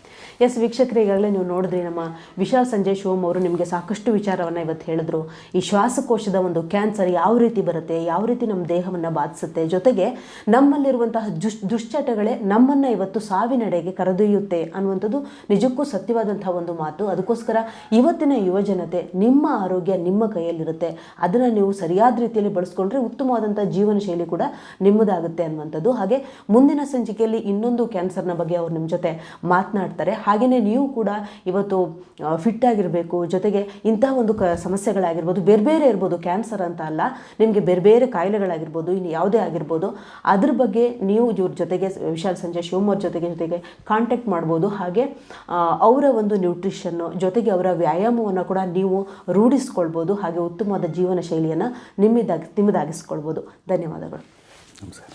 S1: ಎಸ್ ವೀಕ್ಷಕರೇ, ಈಗಾಗಲೇ ನೀವು ನೋಡಿದ್ರಿ ನಮ್ಮ ವಿಶಾಲ್ ಸಂಜಯ್ ಶಿವಮ್ ಅವರು ನಿಮಗೆ ಸಾಕಷ್ಟು ವಿಚಾರವನ್ನು ಇವತ್ತು ಹೇಳಿದ್ರು. ಈ ಶ್ವಾಸಕೋಶದ ಒಂದು ಕ್ಯಾನ್ಸರ್ ಯಾವ ರೀತಿ ಬರುತ್ತೆ, ಯಾವ ರೀತಿ ನಮ್ಮ ದೇಹವನ್ನು ಬಾಧಿಸುತ್ತೆ, ಜೊತೆಗೆ ನಮ್ಮಲ್ಲಿರುವಂತಹ ದುಶ್ಚಟಗಳೇ ನಮ್ಮನ್ನು ಇವತ್ತು ಸಾವಿನೆಡೆಗೆ ಕರೆದೊಯ್ಯುತ್ತೆ ಅನ್ನುವಂಥದ್ದು ನಿಜಕ್ಕೂ ಸತ್ಯವಾದಂತಹ ಒಂದು ಮಾತು. ಅದಕ್ಕೋಸ್ಕರ ಇವತ್ತಿನ ಯುವ ಜನತೆ, ನಿಮ್ಮ ಆರೋಗ್ಯ ನಿಮ್ಮ ಕೈಯಲ್ಲಿರುತ್ತೆ, ಅದನ್ನು ನೀವು ಸರಿಯಾದ ರೀತಿಯಲ್ಲಿ ಬಳಸ್ಕೊಂಡ್ರೆ ಉತ್ತಮವಾದಂಥ ಜೀವನ ಶೈಲಿ ಕೂಡ ನಿಮ್ಮದಾಗುತ್ತೆ ಅನ್ನುವಂಥದ್ದು. ಹಾಗೆ ಮುಂದಿನ ಸಂಚಿಕೆಯಲ್ಲಿ ಇನ್ನೊಂದು ಕ್ಯಾನ್ಸರ್ನ ಬಗ್ಗೆ ಅವರು ನಿಮ್ಮ ಜೊತೆ ಮಾತನಾಡ್ತಾರೆ. ಹಾಗೆಯೇ ನೀವು ಕೂಡ ಇವತ್ತು ಫಿಟ್ ಆಗಿರಬೇಕು, ಜೊತೆಗೆ ಇಂತಹ ಒಂದು ಸಮಸ್ಯೆಗಳಾಗಿರ್ಬೋದು, ಬೇರೆ ಬೇರೆ ಇರ್ಬೋದು, ಕ್ಯಾನ್ಸರ್ ಅಂತ ಅಲ್ಲ, ನಿಮಗೆ ಬೇರೆ ಬೇರೆ ಕಾಯಿಲೆಗಳಾಗಿರ್ಬೋದು, ಇನ್ನು ಯಾವುದೇ ಆಗಿರ್ಬೋದು, ಅದ್ರ ಬಗ್ಗೆ ನೀವು ಇವ್ರ ಜೊತೆಗೆ ವಿಶಾಲ್ ಸಂಜಯ್ ಶಿವಮ್ ಅವ್ರ ಜೊತೆಗೆ ಕಾಂಟ್ಯಾಕ್ಟ್ ಮಾಡ್ಬೋದು. ಹಾಗೆ ಅವರ ಒಂದು ನ್ಯೂಟ್ರಿಷನ್ನು ಜೊತೆಗೆ ಅವರ ವ್ಯಾಯಾಮವನ್ನು ಕೂಡ ನೀವು ರೂಢಿಸ್ಕೊಳ್ಬೋದು. ಹಾಗೆ ಉತ್ತಮವಾದ ಜೀವನ ಶೈಲಿಯನ್ನು ನಿಮ್ಮದಾಗಿಸ್ಕೊಳ್ಬೋದು. ಧನ್ಯವಾದಗಳು.
S2: ನಮಸ್ಕಾರ.